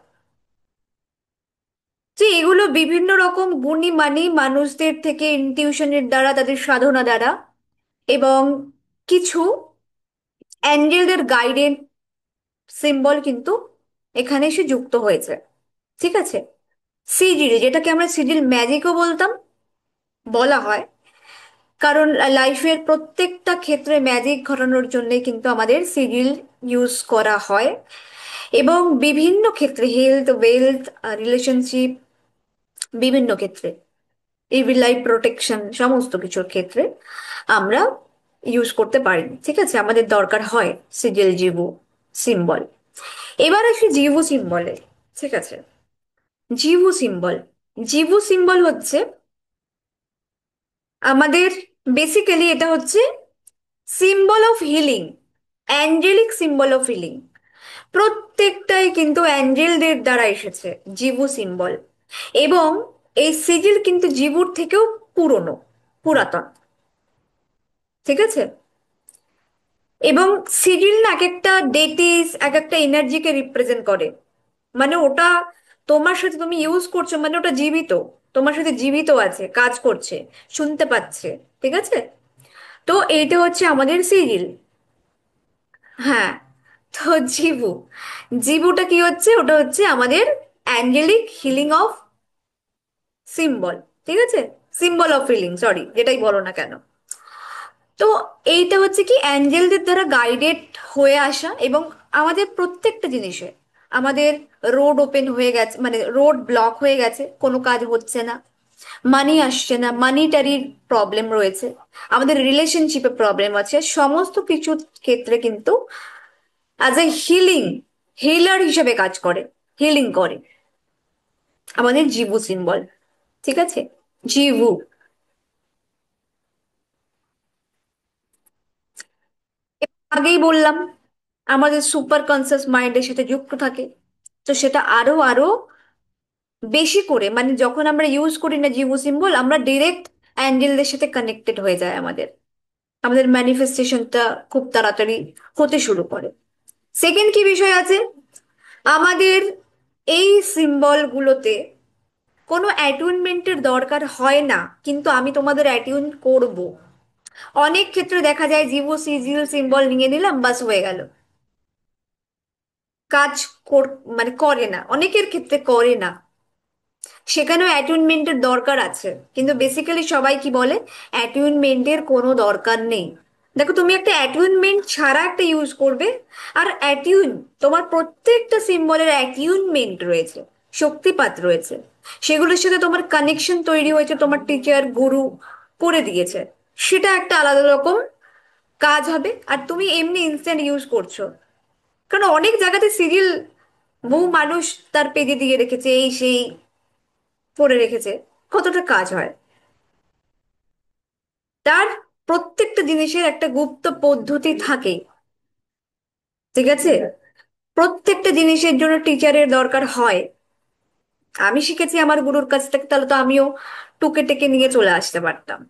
যে এগুলো বিভিন্ন রকম গুণী মানী মানুষদের থেকে ইনটিউশনের দ্বারা, তাদের সাধনা দ্বারা, এবং কিছু অ্যাঞ্জেলদের গাইডেড সিম্বল কিন্তু এখানে এসে যুক্ত হয়েছে, ঠিক আছে। সিজিল, যেটাকে আমরা সিজিল ম্যাজিকও বলতাম, বলা হয়, কারণ লাইফের প্রত্যেকটা ক্ষেত্রে ম্যাজিক ঘটানোর জন্য কিন্তু আমাদের সিজিল ইউজ করা হয়। এবং বিভিন্ন ক্ষেত্রে, হেলথ, ওয়েলথ, রিলেশনশিপ, বিভিন্ন ক্ষেত্রে, ইভিল লাইফ প্রোটেকশন, সমস্ত কিছুর ক্ষেত্রে আমরা ইউজ করতে পারি, ঠিক আছে, আমাদের দরকার হয় সিজিল জিভু সিম্বল। এবার আসি জিভু সিম্বলে, ঠিক আছে। জিভু সিম্বল, জিভু সিম্বল হচ্ছে আমাদের, বেসিক্যালি এটা হচ্ছে symbol of healing, angelic symbol of healing. প্রত্যেকটাই কিন্তু অ্যাঞ্জেলদের দ্বারা এসেছে জিভু সিম্বল। এবং এই সিজিল কিন্তু জিভুর থেকেও পুরনো, পুরাতন, ঠিক আছে। এবং সিজিল না এক একটা ডেটিস, এক একটা এনার্জিকে রিপ্রেজেন্ট করে। মানে ওটা তোমার সাথে তুমি ইউজ করছো মানে ওটা জীবিত, তোমার সাথে জীবিত আছে, কাজ করছে, শুনতে পাচ্ছে, ঠিক আছে। তো এইটা হচ্ছে আমাদের সিজিল। হ্যাঁ। তো জিভু, জিভুটা কি হচ্ছে, ওটা হচ্ছে আমাদের অ্যাঞ্জেলিক হিলিং অফ সিম্বল, ঠিক আছে, সিম্বল অফ হিলিং, সরি, যেটাই বলো না কেন। তো এইটা হচ্ছে কি অ্যাঞ্জেলদের দ্বারা গাইডেড হয়ে আসা। এবং আমাদের প্রত্যেকটা জিনিসে, আমাদের রোড ওপেন হয়ে গেছে, মানে রোড ব্লক হয়ে গেছে, কোনো কাজ হচ্ছে না, মানি আসছে না, মানিটারির প্রবলেম রয়েছে, আমাদের রিলেশনশিপে প্রবলেম আছে, সমস্ত কিছু ক্ষেত্রে কিন্তু অ্যাজ এ হিলিং, হিলার হিসেবে কাজ করে, হিলিং করে আমাদের জিভু সিম্বল, ঠিক আছে। জিভু, আগেই বললাম আমাদের সুপার কনসিয়াস মাইন্ডের সাথে যুক্ত থাকে। তো সেটা আরো আরো বেশি করে, মানে যখন আমরা ইউজ করি না জিভু সিম্বল, আমরা ডিরেক্ট অ্যাঞ্জেলদের সাথে কানেক্টেড হয়ে যায়, আমাদের আমাদের ম্যানিফেস্টেশনটা খুব তাড়াতাড়ি হতে শুরু করে। সেকেন্ড কি বিষয় আছে, আমাদের এই সিম্বল গুলোতে কোনো অ্যাটিউনমেন্টের দরকার হয় না, কিন্তু আমি তোমাদের অ্যাটিউন করব। অনেক ক্ষেত্রে দেখা যায় জিভু সিজিল সিম্বল নিয়ে নিলাম, বাস হয়ে গেল, কাজ মানে করে না, অনেকের ক্ষেত্রে করে না, সেখানেও অ্যাটিউনমেন্টের দরকার আছে। কিন্তু বেসিক্যালি সবাই কি বলে, অ্যাটিউনমেন্টের কোনো দরকার নেই। দেখো, তুমি একটা অ্যাটিউনমেন্ট ছাড়া একটা ইউজ করবে, আর অ্যাটিউন, তোমার প্রত্যেকটা সিম্বলের অ্যাটিউনমেন্ট রয়েছে, শক্তিপাত রয়েছে, সেগুলোর সাথে তোমার কানেকশন তৈরি হয়েছে, তোমার টিচার গুরু করে দিয়েছে, সেটা একটা আলাদা রকম কাজ হবে। আর তুমি এমনি ইনস্ট্যান্ট ইউজ করছো, কারণ অনেক জায়গাতে সিরিয়াল বহু মানুষ তার পেজে দিয়ে রেখেছে, এই সেই পড়ে রেখেছে, কতটা কাজ হয় তার। প্রত্যেকটা জিনিসের একটা গুপ্ত পদ্ধতি থাকে, ঠিক আছে। প্রত্যেকটা জিনিসের জন্য টিচারের দরকার হয়। আমি শিখেছি আমার গুরুর কাছ থেকে, তাহলে তো আমিও টুকে টেকে নিয়ে চলে আসতে পারতাম,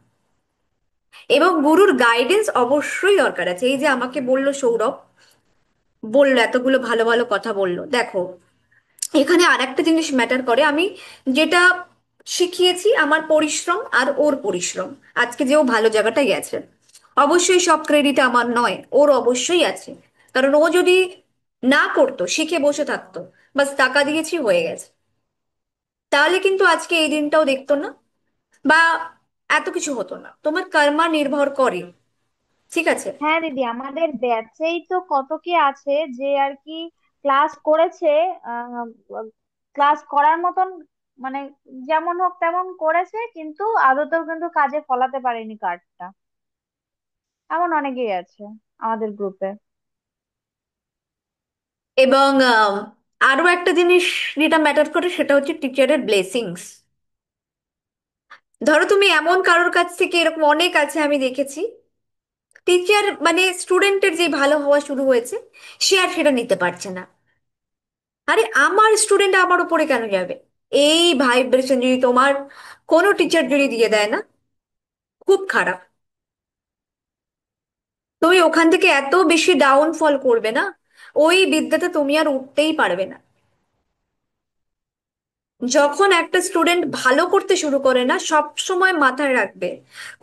এবং গুরুর গাইডেন্স অবশ্যই দরকার আছে। এই যে আমাকে বললো সৌরভ, বললো এতগুলো ভালো ভালো কথা বললো, দেখো এখানে আর একটা জিনিস ম্যাটার করে। আমি যেটা শিখিয়েছি, আমার পরিশ্রম আর ওর পরিশ্রম, আজকে যে ও ভালো জায়গাটায় গেছে, অবশ্যই সব ক্রেডিট আমার নয়, ওর অবশ্যই আছে। কারণ ও যদি না করতো, শিখে বসে থাকতো, বাস টাকা দিয়েছি হয়ে গেছে, তাহলে কিন্তু আজকে এই দিনটাও দেখতো না, বা এত কিছু হতো না। তোমার কর্মা নির্ভর করে, ঠিক আছে। হ্যাঁ দিদি, আমাদের ব্যাচেই তো কত কি আছে যে আর কি ক্লাস করেছে, ক্লাস করার মতন, মানে যেমন হোক তেমন করেছে, কিন্তু আদতেও কিন্তু কাজে ফলাতে পারেনি কার্ডটা। এমন অনেকেই আছে আমাদের গ্রুপে। এবং আরো একটা জিনিস যেটা ম্যাটার করে, সেটা হচ্ছে টিচারের ব্লেসিংস। ধরো তুমি এমন কারোর কাছ থেকে, এরকম অনেক আছে আমি দেখেছি, টিচার মানে স্টুডেন্টের যে ভালো হওয়া শুরু হয়েছে, সে আর সেটা নিতে পারছে না। আরে আমার স্টুডেন্ট আমার উপরে কেন যাবে? এই ভাইব্রেশন যদি তোমার কোনো টিচার যদি দিয়ে দেয় না, খুব খারাপ। তুমি ওখান থেকে এত বেশি ডাউনফল করবে না, ওই বিদ্যাতে তুমি আর উঠতেই পারবে না। যখন একটা স্টুডেন্ট ভালো করতে শুরু করে না, সব সময় মাথায় রাখবে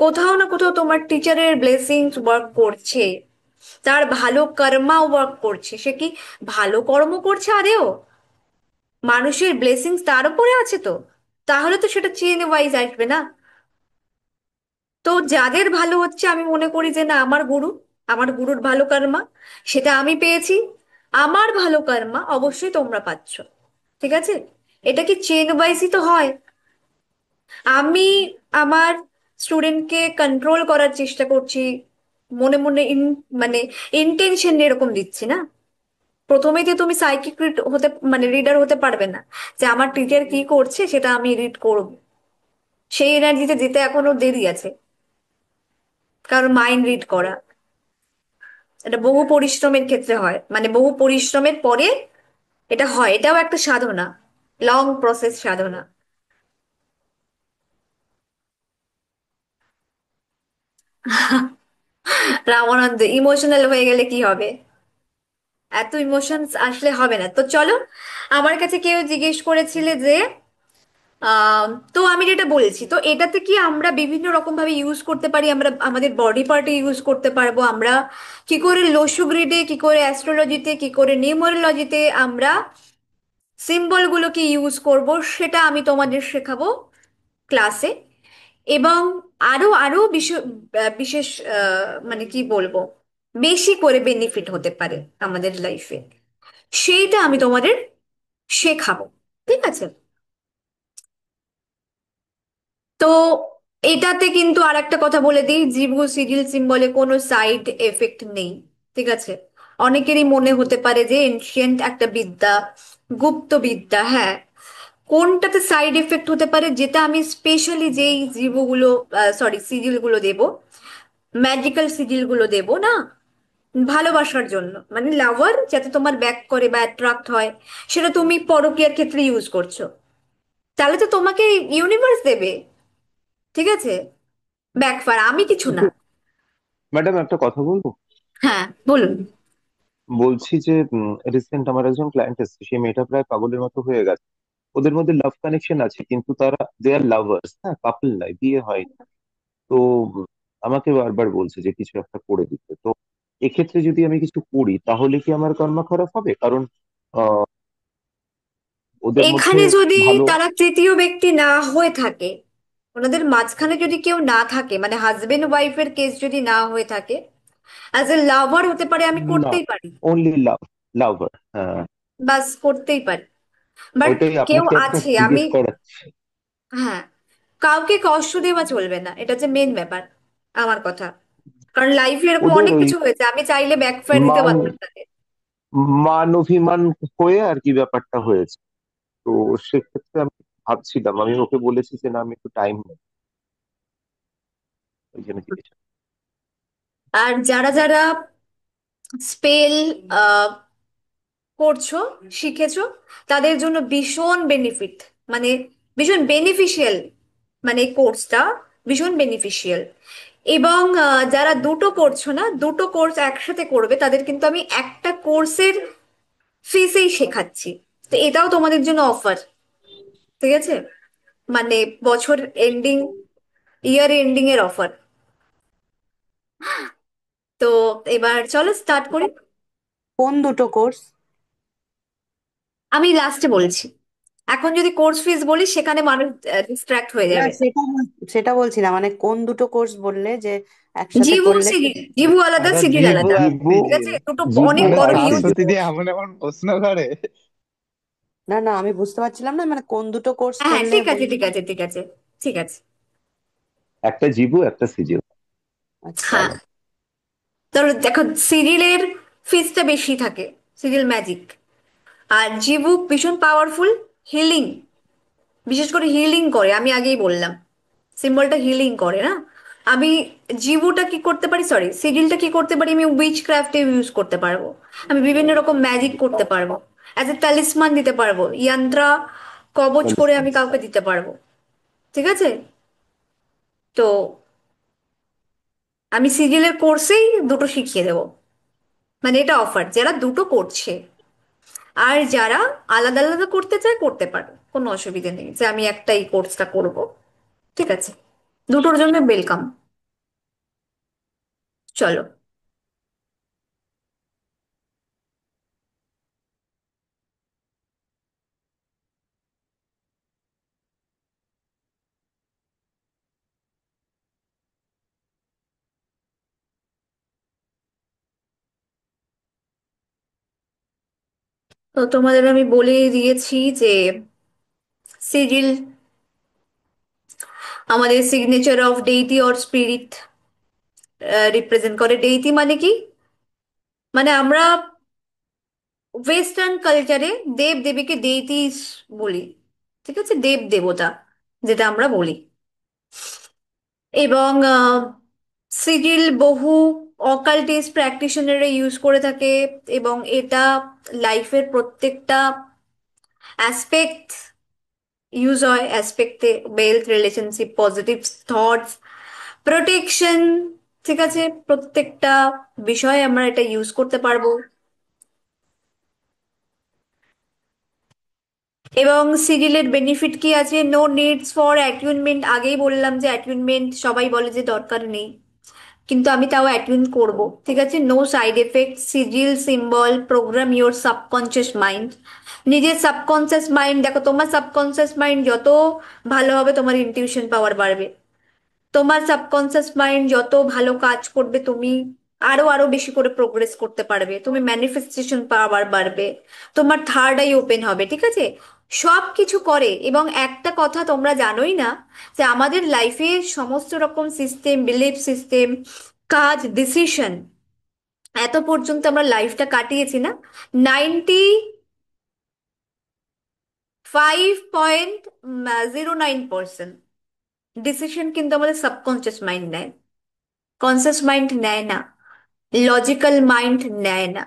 কোথাও না কোথাও তোমার টিচারের ব্লেসিংস ওয়ার্ক করছে, তার ভালো কর্মা ওয়ার্ক করছে। সে কি ভালো কর্ম করছে আদেও? মানুষের ব্লেসিংস তার উপরে আছে তো, তাহলে তো সেটা চেন ওয়াইজ আসবে না। তো যাদের ভালো হচ্ছে, আমি মনে করি যে না, আমার গুরু, আমার গুরুর ভালো কর্মা, সেটা আমি পেয়েছি, আমার ভালো কর্মা অবশ্যই তোমরা পাচ্ছ। ঠিক আছে, এটা কি চেন ওয়াইজই তো হয়। আমি আমার স্টুডেন্টকে কন্ট্রোল করার চেষ্টা করছি, মনে মনে মানে ইন্টেনশন এরকম দিচ্ছি না। প্রথমেই তো তুমি সাইকিক হতে মানে রিডার হতে পারবে না যে আমার টিচার কি করছে সেটা আমি রিড করব। সেই এনার্জিতে যেতে এখনো দেরি আছে, কারণ মাইন্ড রিড করা এটা বহু পরিশ্রমের ক্ষেত্রে হয়, মানে বহু পরিশ্রমের পরে এটা হয়, এটাও একটা সাধনা, লং প্রসেস সাধনা। রামানন্দ ইমোশনাল হয়ে গেলে কি হবে? এত ইমোশনস আসলে হবে না। তো চলো, আমার কাছে কেউ জিজ্ঞেস করেছিলে যে তো আমি যেটা বলেছি, তো এটাতে কি আমরা বিভিন্ন রকম ভাবে ইউজ করতে পারি, আমরা আমাদের বডি পার্টে ইউজ করতে পারবো, আমরা কি করে লোসু গ্রিডে, কি করে অ্যাস্ট্রোলজিতে, কি করে নিউমারোলজিতে আমরা সিম্বল গুলোকে ইউজ করব, সেটা আমি তোমাদের শেখাবো ক্লাসে। এবং আরো আরো বিশেষ মানে কি বলবো, বেশি করে বেনিফিট হতে পারে আমাদের লাইফে, সেইটা আমি তোমাদের শেখাবো। ঠিক আছে। তো এটাতে কিন্তু আর একটা কথা বলে দিই, জিভু সিরিল সিম্বলে কোনো সাইড এফেক্ট নেই। ঠিক আছে, অনেকেরই মনে হতে পারে যে এনশিয়েন্ট একটা বিদ্যা, গুপ্ত বিদ্যা, হ্যাঁ, কোনটাতে সাইড এফেক্ট হতে পারে, যেটা আমি স্পেশালি যেই জীবগুলো, সরি সিজিল গুলো দেবো, ম্যাজিক্যাল সিজিল গুলো দেবো না, ভালোবাসার জন্য, মানে লাভার যাতে তোমার ব্যাক করে বা অ্যাট্রাক্ট হয়, সেটা তুমি পরকীয়ার ক্ষেত্রে ইউজ করছো, তাহলে তো তোমাকে ইউনিভার্স দেবে। ঠিক আছে, ব্যাকফায়ার, আমি কিছু না। কিন্তু ম্যাডাম একটা কথা বলবো। হ্যাঁ, বলুন। বলছি যে রিসেন্ট আমার একজন ক্লায়েন্ট এসেছে, সেই মেয়েটা প্রায় পাগলের মতো হয়ে গেছে। ওদের মধ্যে লাভ কানেকশন আছে, কিন্তু তারা দে আর লাভার্স, হ্যাঁ, কাপল নাই, বিয়ে হয়নি। তো আমাকে বারবার বলছে যে কিছু একটা করে দিতে। তো এক্ষেত্রে যদি আমি কিছু করি তাহলে কি আমার কর্ম খারাপ হবে? কারণ আহ, ওদের মধ্যে এখানে যদি ভালো। তারা তৃতীয় ব্যক্তি না হয়ে থাকে, ওনাদের মাঝখানে যদি কেউ না থাকে, মানে হাজবেন্ড ওয়াইফের কেস যদি না হয়ে থাকে, অ্যাজ এ লাভার হতে পারে, আমি না, করতেই পারি। অনলি লাভ, লাভার, হ্যাঁ। বাস করতেই পারি। বাট ওইটাই কেউ আপনাকে একটা আছে, আমি, জিজ্ঞেস করা। হ্যাঁ, কাউকে কষ্ট দেওয়া চলবে না, এটা হচ্ছে মেন ব্যাপার আমার কথা। কারণ লাইফে এরকম ওদের অনেক ওই কিছু হয়েছে, আমি চাইলে ব্যাকফায়ার দিতে মান পারতাম তাকে। মান অভিমান হয়ে আর কি ব্যাপারটা হয়েছে। তো সেক্ষেত্রে আমি ভাবছিলাম, আমি ওকে বলেছি যে না, আমি একটু টাইম নেই, ওই জন্য জিজ্ঞেস। আর যারা যারা স্পেল করছো, শিখেছো, তাদের জন্য ভীষণ বেনিফিট, মানে ভীষণ বেনিফিশিয়াল, মানে কোর্সটা ভীষণ বেনিফিশিয়াল। এবং যারা দুটো করছো না, দুটো কোর্স একসাথে করবে, তাদের কিন্তু আমি একটা কোর্সের ফিসেই শেখাচ্ছি। তো এটাও তোমাদের জন্য অফার, ঠিক আছে? মানে বছর এন্ডিং, ইয়ার এন্ডিং এর অফার। তো এবার চলো স্টার্ট করি। কোন দুটো কোর্স? আমি লাস্টে বলছি। এখন যদি কোর্স ফিস বলি সেখানে মানুষ ডিস্ট্রাক্ট হয়ে না, যাবে। সেটা বলছি না, মানে কোন দুটো কোর্স বললে যে একসাথে জিভু করলে? সিজিল, জিভু আলাদা আচ্ছা, সিজিল জিভু আলাদা, আর জিভু, ঠিক আছে? সিজিল। দুটো জিভু অনেক মানে বড় আর হিউজ। শাশ্বতী সিজিল। দিয়ে এমন এমন প্রশ্ন করে। না না, আমি বুঝতে পারছিলাম না, মানে কোন দুটো কোর্স হ্যাঁ করলে ঠিক আছে বললে। ঠিক আছে ঠিক আছে ঠিক আছে। একটা জিভু একটা সিজিল। আচ্ছা। হ্যাঁ, তো দেখো, সিরিলের ফিসটা বেশি থাকে, সিরিল ম্যাজিক। আর জিভু ভীষণ পাওয়ারফুল, হিলিং, বিশেষ করে হিলিং করে, আমি আগেই বললাম সিম্বলটা হিলিং করে না। আমি জিভুটা কি করতে পারি, সরি সিজিলটা কি করতে পারি, আমি উইচ ক্রাফটে ইউজ করতে পারবো। আমি বিভিন্ন রকম ম্যাজিক করতে পারবো, অ্যাজ এ তালিসমান দিতে পারবো, ইয়ান্ত্রা কবচ করে আমি কাউকে দিতে পারবো, ঠিক আছে? তো আমি সিজিলের কোর্সেই দুটো শিখিয়ে দেবো। মানে এটা অফার যারা দুটো করছে। আর যারা আলাদা আলাদা করতে চায় করতে পারে, কোনো অসুবিধা নেই যে আমি একটাই কোর্সটা করব, ঠিক আছে? দুটোর জন্য ওয়েলকাম। চলো। তো তোমাদের আমি বলে দিয়েছি যে সিজিল আমাদের signature of deity or spirit represent করে। ডেইটি মানে কি? মানে আমরা ওয়েস্টার্ন কালচারে দেব দেবীকে ডেইটিস বলি, ঠিক আছে? দেব দেবতা যেটা আমরা বলি। এবং সিজিল বহু অকাল্টিস্ট প্র্যাকটিশনাররা ইউজ করে থাকে। এবং এটা লাইফের প্রত্যেকটা অ্যাসপেক্ট ইউজ হয়। অ্যাসপেক্টে wealth, relationship, positive thoughts, protection, ঠিক আছে? প্রত্যেকটা বিষয়ে আমরা এটা ইউজ করতে পারবো। এবং সিরিলের বেনিফিট কি আছে? No needs for attunement. আগেই বললাম যে অ্যাটিউনমেন্ট সবাই বলে যে দরকার নেই, কিন্তু আমি তাও অ্যাটিউন করব, ঠিক আছে? No side effect. Sigil symbol program your subconscious mind. নিজের সাবকনসিয়াস মাইন্ড, দেখো তোমার সাবকনসিয়াস মাইন্ড যত ভালো হবে তোমার ইনটিউশন পাওয়ার বাড়বে। তোমার সাবকনসিয়াস মাইন্ড যত ভালো কাজ করবে তুমি আরো আরো বেশি করে প্রোগ্রেস করতে পারবে, তুমি ম্যানিফেস্টেশন পাওয়ার বাড়বে, তোমার থার্ড আই ওপেন হবে, ঠিক আছে? সব কিছু করে। এবং একটা কথা তোমরা জানোই না, যে আমাদের লাইফে সমস্ত রকম সিস্টেম, বিলিফ সিস্টেম, কাজ, ডিসিশন, এত পর্যন্ত আমরা লাইফটা কাটিয়েছি না, 95.09% ডিসিশন কিন্তু আমাদের সাবকনসিয়াস মাইন্ড নেয়, কনসিয়াস মাইন্ড নেয় না, লজিক্যাল মাইন্ড নেয় না।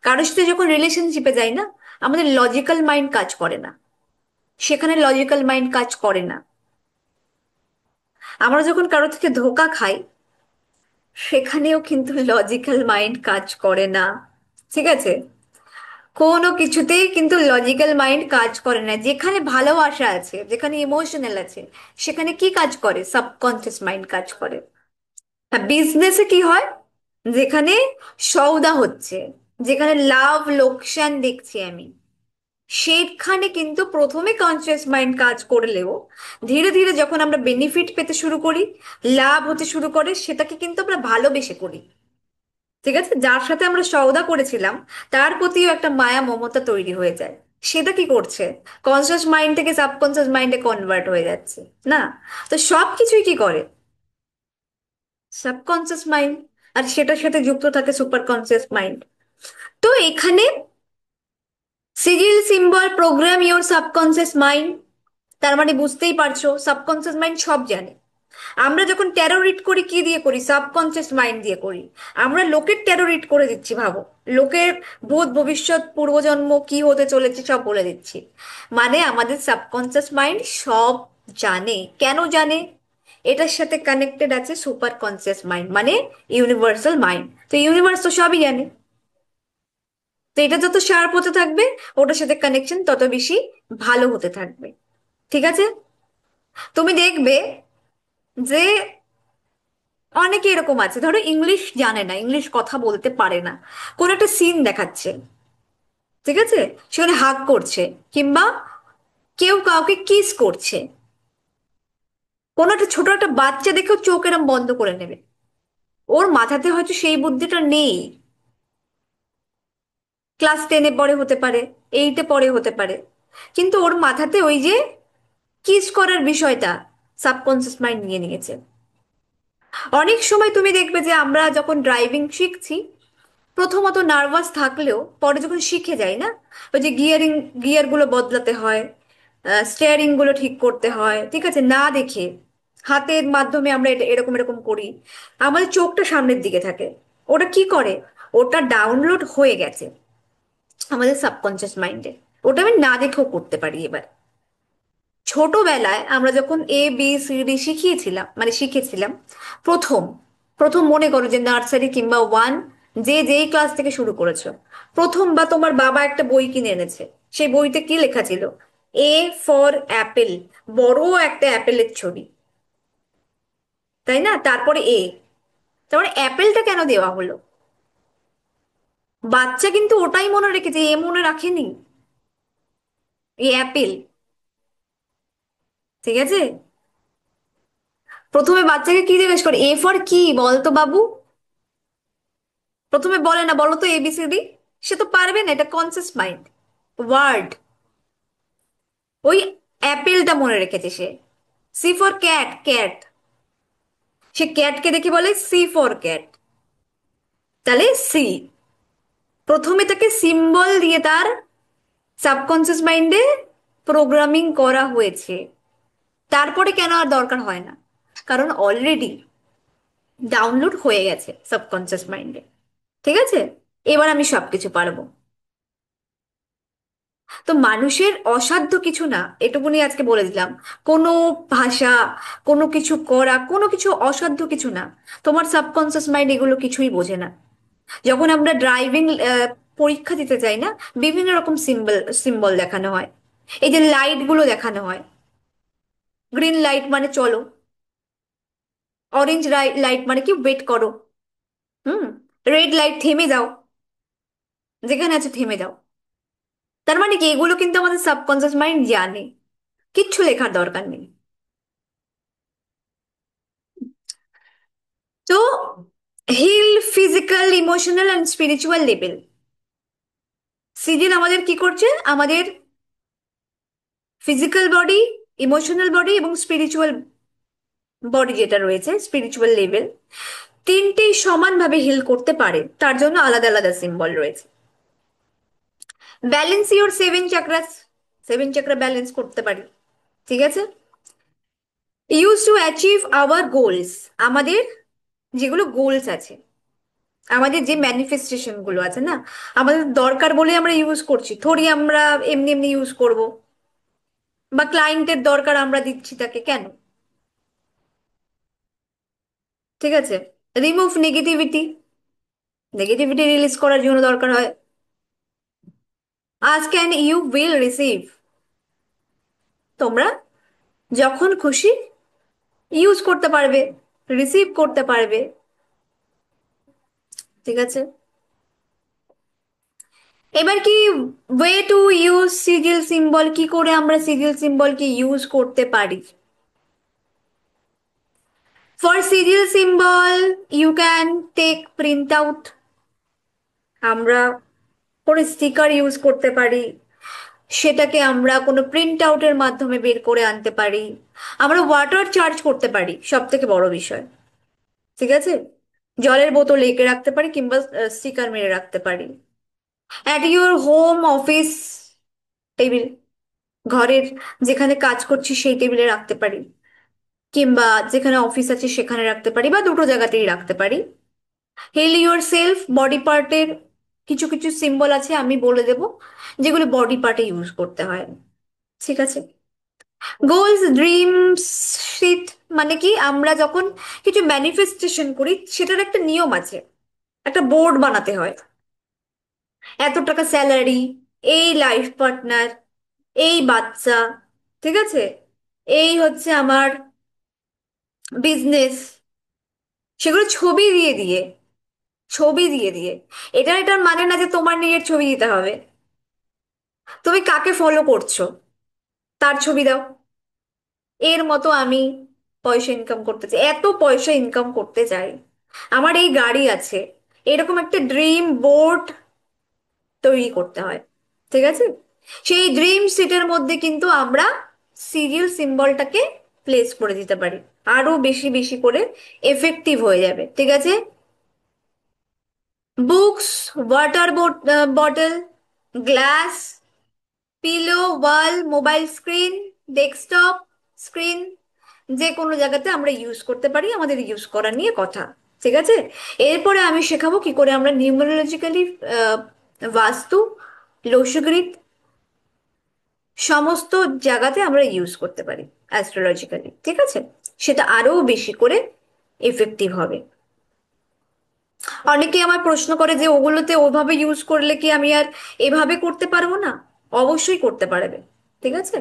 কারোর সাথে যখন রিলেশনশিপে যাই না, আমাদের লজিক্যাল মাইন্ড কাজ করে না, সেখানে লজিক্যাল মাইন্ড কাজ করে না। আমরা যখন কারো থেকে ধোকা খাই, সেখানেও কিন্তু লজিক্যাল মাইন্ড কাজ করে না, ঠিক আছে? কোনো কিছুতেই কিন্তু লজিক্যাল মাইন্ড কাজ করে না। যেখানে ভালোবাসা আছে, যেখানে ইমোশনাল আছে, সেখানে কি কাজ করে? সাবকনসিয়াস মাইন্ড কাজ করে। হ্যাঁ, বিজনেসে কি হয়? যেখানে সওদা হচ্ছে, যেখানে লাভ লোকসান দেখছি আমি, সেখানে কিন্তু প্রথমে কনসিয়াস মাইন্ড কাজ করলেও ধীরে ধীরে যখন আমরা বেনিফিট পেতে শুরু করি, লাভ হতে শুরু করে, সেটাকে কিন্তু আমরা ভালোবেসে করি, ঠিক আছে? যার সাথে আমরা সওদা করেছিলাম তার প্রতিও একটা মায়া মমতা তৈরি হয়ে যায়। সেটা কি করছে? কনসিয়াস মাইন্ড থেকে সাবকনসিয়াস মাইন্ডে কনভার্ট হয়ে যাচ্ছে না? তো সব কিছুই কি করে? Subconscious mind. আর সেটার সাথে যুক্ত থাকে সুপার কনসিয়াস মাইন্ড। তো এখানে sigil symbol program your subconscious mind, তার মানে বুঝতেই পারছো সাবকনসিয়াস মাইন্ড সব জানে। আমরা যখন ট্যারো রিড করি কি দিয়ে করি? সাবকনসিয়াস মাইন্ড দিয়ে করি। আমরা লোকের ট্যারো রিড করে দিচ্ছি, ভাবো, লোকের ভূত ভবিষ্যৎ পূর্বজন্ম কি হতে চলেছে সব বলে দিচ্ছি। মানে আমাদের সাবকনসিয়াস মাইন্ড সব জানে। কেন জানে? এটার সাথে কানেক্টেড আছে সুপার কনসিয়াস মাইন্ড, মানে ইউনিভার্সাল মাইন্ড। তো ইউনিভার্স তো সবই জানে, তো এটা যত শার্প হতে থাকবে, ওটার সাথে কানেকশন তত বেশি ভালো হতে থাকবে। ঠিক আছে? তুমি দেখবে যে অনেকে এরকম আছে, ধরো ইংলিশ জানে না, ইংলিশ কথা বলতে পারে না, কোন একটা সিন দেখাচ্ছে, ঠিক আছে, সেখানে হাগ করছে, কিংবা কেউ কাউকে কিস করছে, কোনো একটা ছোট একটা বাচ্চা দেখেও চোখ এরম বন্ধ করে নেবে। ওর মাথাতে হয়তো সেই বুদ্ধিটা নেই, ক্লাস 10-এ পরে হতে পারে, 8-এ পরে হতে পারে, কিন্তু ওর মাথাতে ওই যে কিস করার বিষয়টা সাবকনসিয়াস মাইন্ড নিয়ে নিয়েছে। অনেক সময় তুমি দেখবে যে আমরা যখন ড্রাইভিং শিখছি, প্রথমত নার্ভাস থাকলেও পরে যখন শিখে যাই না, ওই যে গিয়ার গুলো বদলাতে হয়, স্টিয়ারিং গুলো ঠিক করতে হয়, ঠিক আছে, না দেখে হাতের মাধ্যমে আমরা এটা এরকম এরকম করি, আমাদের চোখটা সামনের দিকে থাকে। ওটা কি করে, ওটা ডাউনলোড হয়ে গেছে আমাদের সাবকনসিয়াস মাইন্ডে, ওটা আমি না দেখেও করতে পারি এবার। ছোটবেলায় আমরা যখন ABCD শিখিয়েছিলাম, মানে শিখেছিলাম, প্রথম প্রথম মনে করো যে নার্সারি কিংবা ওয়ান, যে যেই ক্লাস থেকে শুরু করেছো, প্রথম বা তোমার বাবা একটা বই কিনে এনেছে, সেই বইতে কি লেখা ছিল? A ফর অ্যাপেল, বড় একটা অ্যাপেলের ছবি, তাই না? তারপরে তারপরে অ্যাপেলটা কেন দেওয়া হলো? বাচ্চা কিন্তু ওটাই মনে রেখেছে, মনে রাখেনি অ্যাপেল। ঠিক আছে? প্রথমে বাচ্চাকে কি জিজ্ঞেস করে, ফর কি বলতো বাবু? প্রথমে বলে না, বলো তো ABCD, সে তো পারবে না, এটা কনসিয়াস মাইন্ড ওয়ার্ড। ওই অ্যাপেলটা মনে রেখেছে সে। সি ফর ক্যাট, ক্যাট, সে ক্যাটকে দেখে বলে সি ফর ক্যাট, তাহলে সি। প্রথমে তাকে সিম্বল দিয়ে তার সাবকনসিয়াস মাইন্ডে প্রোগ্রামিং করা হয়েছে, তারপরে কেন আর দরকার হয় না, কারণ অলরেডি ডাউনলোড হয়ে গেছে সাবকনসিয়াস মাইন্ডে। ঠিক আছে? এবার আমি সবকিছু পারবো। তো মানুষের অসাধ্য কিছু না, এটুকুনি আজকে বলে দিলাম। কোনো ভাষা, কোনো কিছু করা, কোনো কিছু অসাধ্য কিছু না। তোমার সাবকনসিয়াস মাইন্ড এগুলো কিছুই বোঝে না। যখন আমরা ড্রাইভিং পরীক্ষা দিতে যাই না, বিভিন্ন রকম সিম্বল সিম্বল দেখানো হয়, এই যে লাইট গুলো দেখানো হয়, গ্রিন লাইট মানে চলো, অরেঞ্জ লাইট মানে কি ওয়েট করো, হুম, রেড লাইট থেমে যাও, যেখানে আছে থেমে যাও। তার মানে কি, এগুলো কিন্তু আমাদের সাবকনসিয়াস মাইন্ড জানে, কিচ্ছু লেখার দরকার নেই। তো heal physical, emotional and spiritual level, sigil আমাদের কি করছে, আমাদের ফিজিক্যাল বডি, ইমোশনাল বডি এবং স্পিরিচুয়াল বডি যেটা রয়েছে, স্পিরিচুয়াল লেভেল, তিনটেই সমানভাবে হিল করতে পারে, তার জন্য আলাদা আলাদা সিম্বল রয়েছে। ব্যালেন্স ইওর 7 চাকরাস, 7 চাকরা ব্যালেন্স করতে পারি। ঠিক আছে? Use to achieve our goals, আমাদের যেগুলো গোলস আছে, আমাদের যে ম্যানিফেস্টেশন গুলো আছে না, আমাদের দরকার বলে আমরা ইউজ করছি, থোড়ি আমরা এমনি এমনি ইউজ করব, বা ক্লায়েন্টের দরকার আমরা দিচ্ছি তাকে কেন? ঠিক আছে? রিমুভ নেগেটিভিটি, নেগেটিভিটি রিলিজ করার জন্য দরকার হয়। আজ ক্যান ইউ উইল রিসিভ, তোমরা যখন খুশি ইউজ করতে পারবে, রিসিভ করতে পারবে। ঠিক আছে? এবার কি, way to use sigil symbol, কি করে আমরা সিজিল সিম্বলকে ইউজ করতে পারি? For serial symbol you can take print out, আমরা কোনো স্টিকার ইউজ করতে পারি, সেটাকে আমরা কোনো প্রিন্ট আউটের মাধ্যমে বের করে আনতে পারি। আমরা ওয়াটার চার্জ করতে পারি, সব থেকে বড় বিষয়। ঠিক আছে? জলের বোতল এঁকে রাখতে পারি, কিংবা স্টিকার মেরে রাখতে পারি। At your home office table, ঘরের যেখানে কাজ করছি সেই টেবিলে রাখতে পারি, কিংবা যেখানে অফিস আছে সেখানে রাখতে পারি, বা দুটো জায়গাতেই রাখতে পারি। হিল ইউর সেলফ, বডি পার্টের কিছু কিছু সিম্বল আছে আমি বলে দেব, যেগুলো বডি পার্টে ইউজ করতে হয়। ঠিক আছে? গোলস ড্রিমস শিট মানে কি, আমরা যখন কিছু ম্যানিফেস্টেশন করি সেটার একটা নিয়ম আছে, একটা বোর্ড বানাতে হয়। এত টাকা স্যালারি, এই লাইফ পার্টনার, এই বাচ্চা, ঠিক আছে, এই হচ্ছে আমার বিজনেস, সেগুলো ছবি দিয়ে দিয়ে, ছবি দিয়ে দিয়ে, এটার মানে না যে তোমার নিজের ছবি দিতে হবে। তুমি কাকে ফলো করছো তার ছবি দাও। এর মতো আমি পয়সা ইনকাম করতে চাই, এত পয়সা ইনকাম করতে চাই, আমার এই গাড়ি আছে, এরকম একটা ড্রিম বোর্ড তৈরি করতে হয়। ঠিক আছে, সেই ড্রিম সিটের মধ্যে কিন্তু আমরা সিরিয়াল সিম্বলটাকে প্লেস করে দিতে পারি, আরো বেশি বেশি করে এফেক্টিভ হয়ে যাবে। ঠিক আছে, books, water bottle, glass, pillow, wall, mobile screen, desktop screen, যে কোনো জায়গাতে আমরা ইউজ করতে পারি, আমাদের ইউজ করা নিয়ে কথা। ঠিক আছে, এরপরে আমি শেখাবো কি করে আমরা নিউমেরোলজিক্যালি বাস্তু, লসগৃত সমস্ত জায়গাতে আমরা ইউজ করতে পারি অ্যাস্ট্রোলজিক্যালি। ঠিক আছে, সেটা আরো বেশি করে এফেক্টিভ হবে। অনেকে আমার প্রশ্ন করে যে ওগুলোতে ওভাবে ইউজ করলে কি আমি আর এভাবে করতে পারবো না? অবশ্যই করতে পারবে। ঠিক আছে,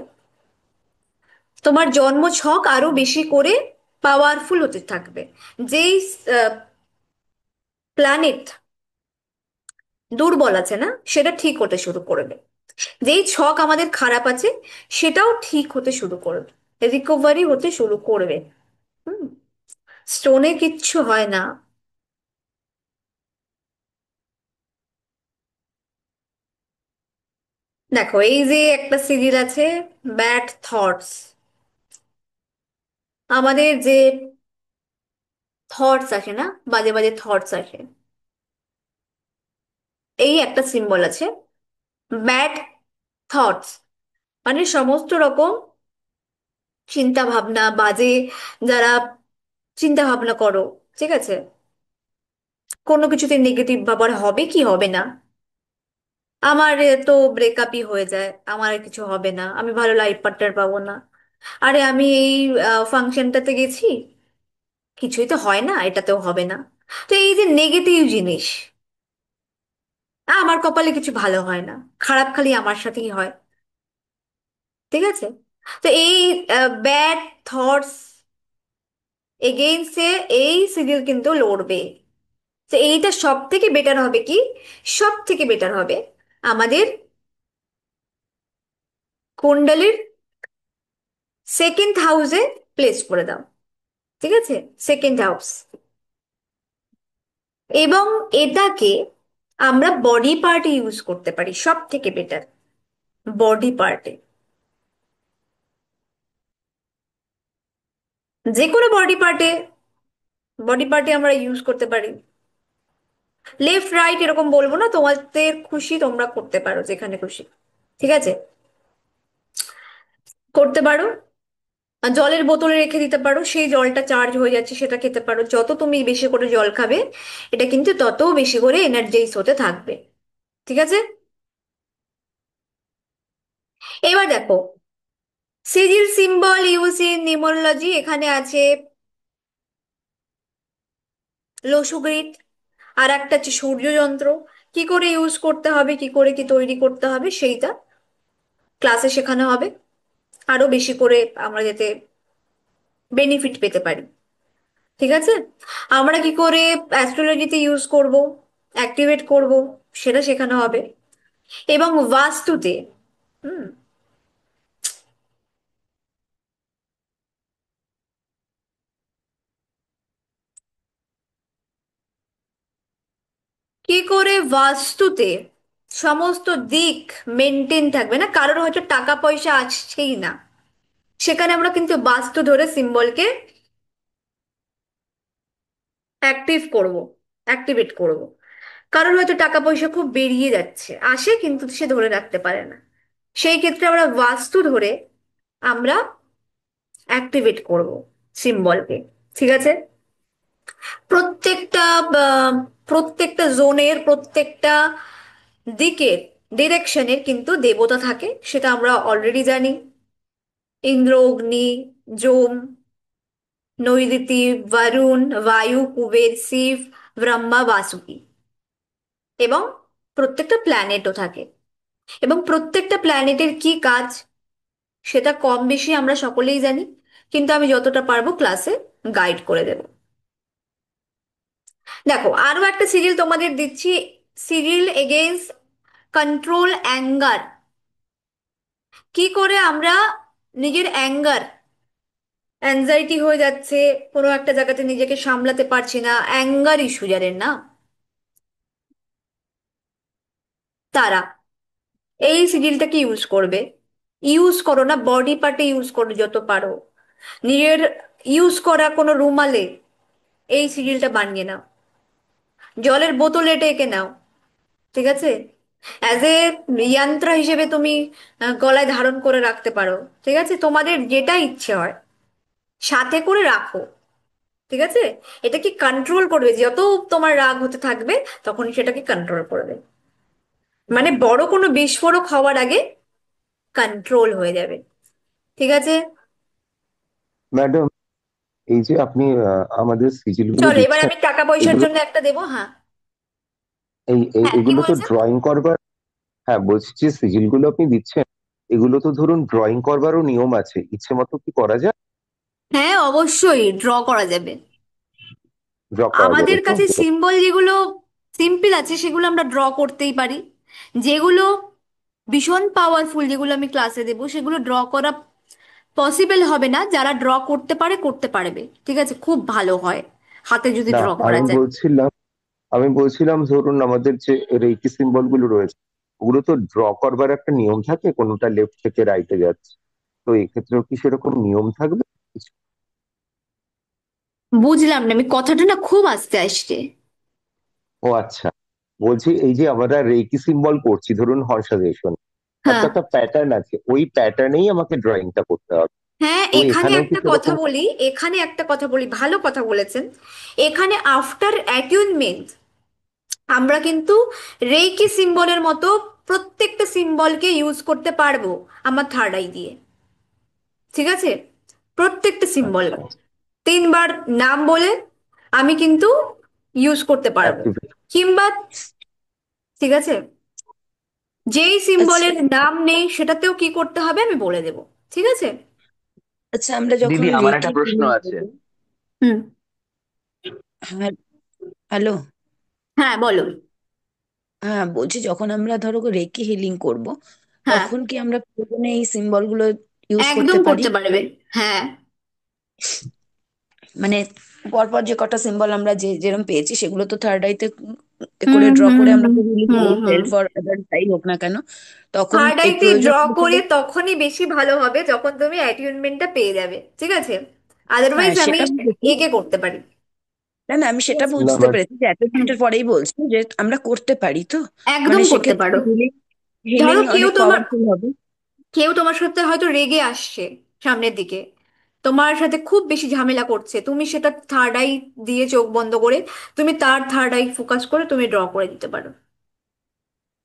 তোমার জন্ম ছক আরো বেশি করে পাওয়ারফুল হতে থাকবে। যেই প্ল্যানেট দুর্বল আছে না, সেটা ঠিক হতে শুরু করবে। যেই ছক আমাদের খারাপ আছে সেটাও ঠিক হতে শুরু করবে, রিকভারি হতে শুরু করবে। হুম, স্টোনে কিচ্ছু হয় না। দেখো, এই যে একটা সিরিজ আছে ব্যাড থটস, আমাদের যে থটস আসে না, বাজে বাজে থটস আসে, এই একটা সিম্বল আছে ব্যাড থটস, মানে সমস্ত রকম চিন্তা ভাবনা বাজে, যারা চিন্তা ভাবনা করো, ঠিক আছে, কোনো কিছুতে নেগেটিভ ভাবার হবে কি হবে না, আমার তো ব্রেকআপই হয়ে যায়, আমার আর কিছু হবে না, আমি ভালো লাইফ পার্টনার পাবো না, আরে আমি এই ফাংশনটাতে গেছি, কিছুই তো হয় না, এটাতেও হবে না। তো এই যে নেগেটিভ জিনিস, আমার কপালে কিছু ভালো হয় না, খারাপ খালি আমার সাথেই হয়। ঠিক আছে, তো এই ব্যাড থটস এগেইনস্টে এই সিরিয়াল কিন্তু লড়বে। তো এইটা সব থেকে বেটার হবে কি, সব থেকে বেটার হবে আমাদের কুণ্ডলীর সেকেন্ড হাউসে প্লেস করে দাও। ঠিক আছে, সেকেন্ড হাউস, এবং এটাকে আমরা বডি পার্টে ইউজ করতে পারি, সব থেকে বেটার বডি পার্টে, যে কোনো বডি পার্টে আমরা ইউজ করতে পারি। লেফট রাইট এরকম বলবো না, তোমাদের খুশি তোমরা করতে পারো যেখানে খুশি। ঠিক আছে, করতে পারো। আর জলের বোতলে রেখে দিতে পারো, সেই জলটা চার্জ হয়ে যাচ্ছে সেটা খেতে পারো, যত তুমি বেশি করে জল খাবে এটা কিন্তু তত বেশি করে এনার্জাইজ হতে থাকবে। ঠিক আছে, এবার দেখো সিজিল সিম্বল ইউজ ইন নিউমোলজি, এখানে আছে লসুগ্রিট, আর একটা হচ্ছে সূর্যযন্ত্র। কি করে ইউজ করতে হবে, কি করে কি তৈরি করতে হবে, সেইটা ক্লাসে শেখানো হবে, আরো বেশি করে আমরা যাতে বেনিফিট পেতে পারি। ঠিক আছে, আমরা কি করে অ্যাস্ট্রোলজিতে ইউজ করব, অ্যাক্টিভেট করব, সেটা শেখানো হবে। এবং বাস্তুতে, হুম, কি করে বাস্তুতে সমস্ত দিক মেনটেন থাকবে, না কারোর হয়তো টাকা পয়সা আসছেই না, সেখানে আমরা কিন্তু বাস্তু ধরে সিম্বলকে অ্যাক্টিভ করব, অ্যাক্টিভেট করব। কারোর হয়তো টাকা পয়সা খুব বেরিয়ে যাচ্ছে, আসে কিন্তু সে ধরে রাখতে পারে না, সেই ক্ষেত্রে আমরা বাস্তু ধরে আমরা অ্যাক্টিভেট করব সিম্বলকে। ঠিক আছে, প্রত্যেকটা প্রত্যেকটা জোনের, প্রত্যেকটা দিকের ডিরেকশনের কিন্তু দেবতা থাকে, সেটা আমরা অলরেডি জানি। ইন্দ্র, অগ্নি, যম, নৈঋতি, বরুণ, বায়ু, কুবের, শিব, ব্রহ্মা, বাসুকি। এবং প্রত্যেকটা প্ল্যানেটও থাকে। এবং প্রত্যেকটা প্ল্যানেটের কি কাজ সেটা কম বেশি আমরা সকলেই জানি, কিন্তু আমি যতটা পারবো ক্লাসে গাইড করে দেব। দেখো, আরো একটা সিরিয়াল তোমাদের দিচ্ছি, সিরিয়াল এগেইনস্ট কন্ট্রোল অ্যাঙ্গার। কি করে আমরা নিজের অ্যাঙ্গার, অ্যাংজাইটি হয়ে যাচ্ছে, কোনো একটা জায়গাতে নিজেকে সামলাতে পারছি না, অ্যাঙ্গার ইস্যু যাদের না, তারা এই সিরিয়ালটাকে ইউজ করবে। ইউজ করো না, বডি পার্টে ইউজ করো যত পারো। নিজের ইউজ করা কোনো রুমালে এই সিরিয়ালটা বানিয়ে নাও, জলের বোতলে এটা এঁকে নাও, ঠিক আছে? অ্যাজ এ যন্ত্র হিসেবে তুমি গলায় ধারণ করে রাখতে পারো, ঠিক আছে? তোমাদের যেটা ইচ্ছে হয় সাথে করে রাখো, ঠিক আছে? এটা কি কন্ট্রোল করবে, যত তোমার রাগ হতে থাকবে তখন সেটাকে কন্ট্রোল করবে। মানে বড় কোনো বিস্ফোরক হওয়ার আগে কন্ট্রোল হয়ে যাবে, ঠিক আছে? ম্যাডাম, এই যে আপনি আমাদের সিজিল গুলো চলো এবার দিচ্ছেন, আমি টাকা পয়সার এগুলো জন্য একটা দেবো, হ্যাঁ। হ্যাঁ, কি এগুলো তো বলছেন? ড্রয়িং করবার, হ্যাঁ বলছি যে সিজিল গুলো আপনি দিচ্ছেন, এগুলো তো ধরুন ড্রয়িং করবারও নিয়ম আছে, ইচ্ছে মতো কি করা যায়? হ্যাঁ, অবশ্যই ড্র করা যাবে। ড্র করা যাবে আমাদের তো? কাছে সিম্বল যেগুলো সিম্পল আছে সেগুলো আমরা ড্র করতেই পারি। যেগুলো ভীষণ পাওয়ারফুল, যেগুলো আমি ক্লাসে দেবো, সেগুলো ড্র করা পসিবল হবে না। যারা ড্র করতে পারে করতে পারবে, ঠিক আছে? খুব ভালো হয় হাতে যদি না, ড্র করা যায়। আমি বলছিলাম ধরুন আমাদের যে রেকি সিম্বল গুলো রয়েছে, ওগুলো তো ড্র করবার একটা নিয়ম থাকে, কোনোটা লেফট থেকে রাইটে যাচ্ছে, তো এক্ষেত্রেও কি সেরকম নিয়ম থাকবে কিছু? বুঝলাম না, আমি কথাটা না খুব আস্তে আসছে। ও আচ্ছা, বলছি এই যে আমরা রেকি সিম্বল করছি ধরুন হর্ষাদেশন, তার তো হ্যাঁ, একটা প্যাটার্ন আছে, ওই প্যাটার্নেই আমাকে ড্রয়িংটা করতে হবে। হ্যাঁ, তো এখানে এখানেও কি একটা কথা সেরকম? বলি, এখানে একটা কথা বলি, ভালো কথা বলেছেন। এখানে আফটার অ্যাটিউনমেন্ট আমরা কিন্তু রেইকি সিম্বলের মতো প্রত্যেকটা সিম্বলকে ইউজ করতে পারবো আমার থার্ড আই দিয়ে, ঠিক আছে? প্রত্যেকটা সিম্বল আচ্ছা, তিনবার নাম বলে আমি কিন্তু ইউজ করতে পারবো। অ্যাক্টিভেট। কিংবা, ঠিক আছে, যেই আচ্ছা সিম্বলের নাম নেই সেটাতেও কি করতে হবে আমি বলে দেবো, ঠিক আছে? আচ্ছা, আমরা যখন দিদি আমার রেকি একটা প্রশ্ন হিলিং আছে। করবো। হুম। হ্যাঁ, হ্যালো। হ্যাঁ, বলো। হ্যাঁ, বলছি যখন আমরা ধরো রেকি হিলিং করব, হ্যাঁ, তখন কি আমরা প্রয়োজনে এই সিম্বল গুলো ইউজ একদম করতে পারি? করতে পারবে। হ্যাঁ, মানে পরপর যে কটা সিম্বল আমরা যেরকম পেয়েছি, সেগুলো তো থার্ড আইতে হুম করে ড্র হুম করে আমরা হুম হিলিং হুম করবো, হুম। সেলফ অর আদার যাই হোক না কেন, তখন থার্ড এই আইতে ড্র প্রয়োজন হলে করে পরে। তখনই বেশি ভালো হবে যখন তুমি অ্যাটিউনমেন্টটা পেয়ে যাবে, ঠিক আছে? হ্যাঁ, আদারওয়াইজ আমি সেটা বুঝেছি। একে করতে পারি। না না, আমি সেটা না বুঝতে ম্যাডাম, পেরেছি যে হুম, অ্যাটাচমেন্টের পরেই বলছি যে আমরা করতে পারি তো। একদম মানে করতে সেক্ষেত্রে পারো। হিলিং হিলিং ধরো অনেক পাওয়ারফুল হবে। কেউ তোমার সাথে হয়তো রেগে আসছে সামনের দিকে, তোমার সাথে খুব বেশি ঝামেলা করছে, তুমি সেটা থার্ড আই দিয়ে চোখ বন্ধ করে তুমি তার থার্ড আই ফোকাস করে তুমি ড্র করে দিতে পারো,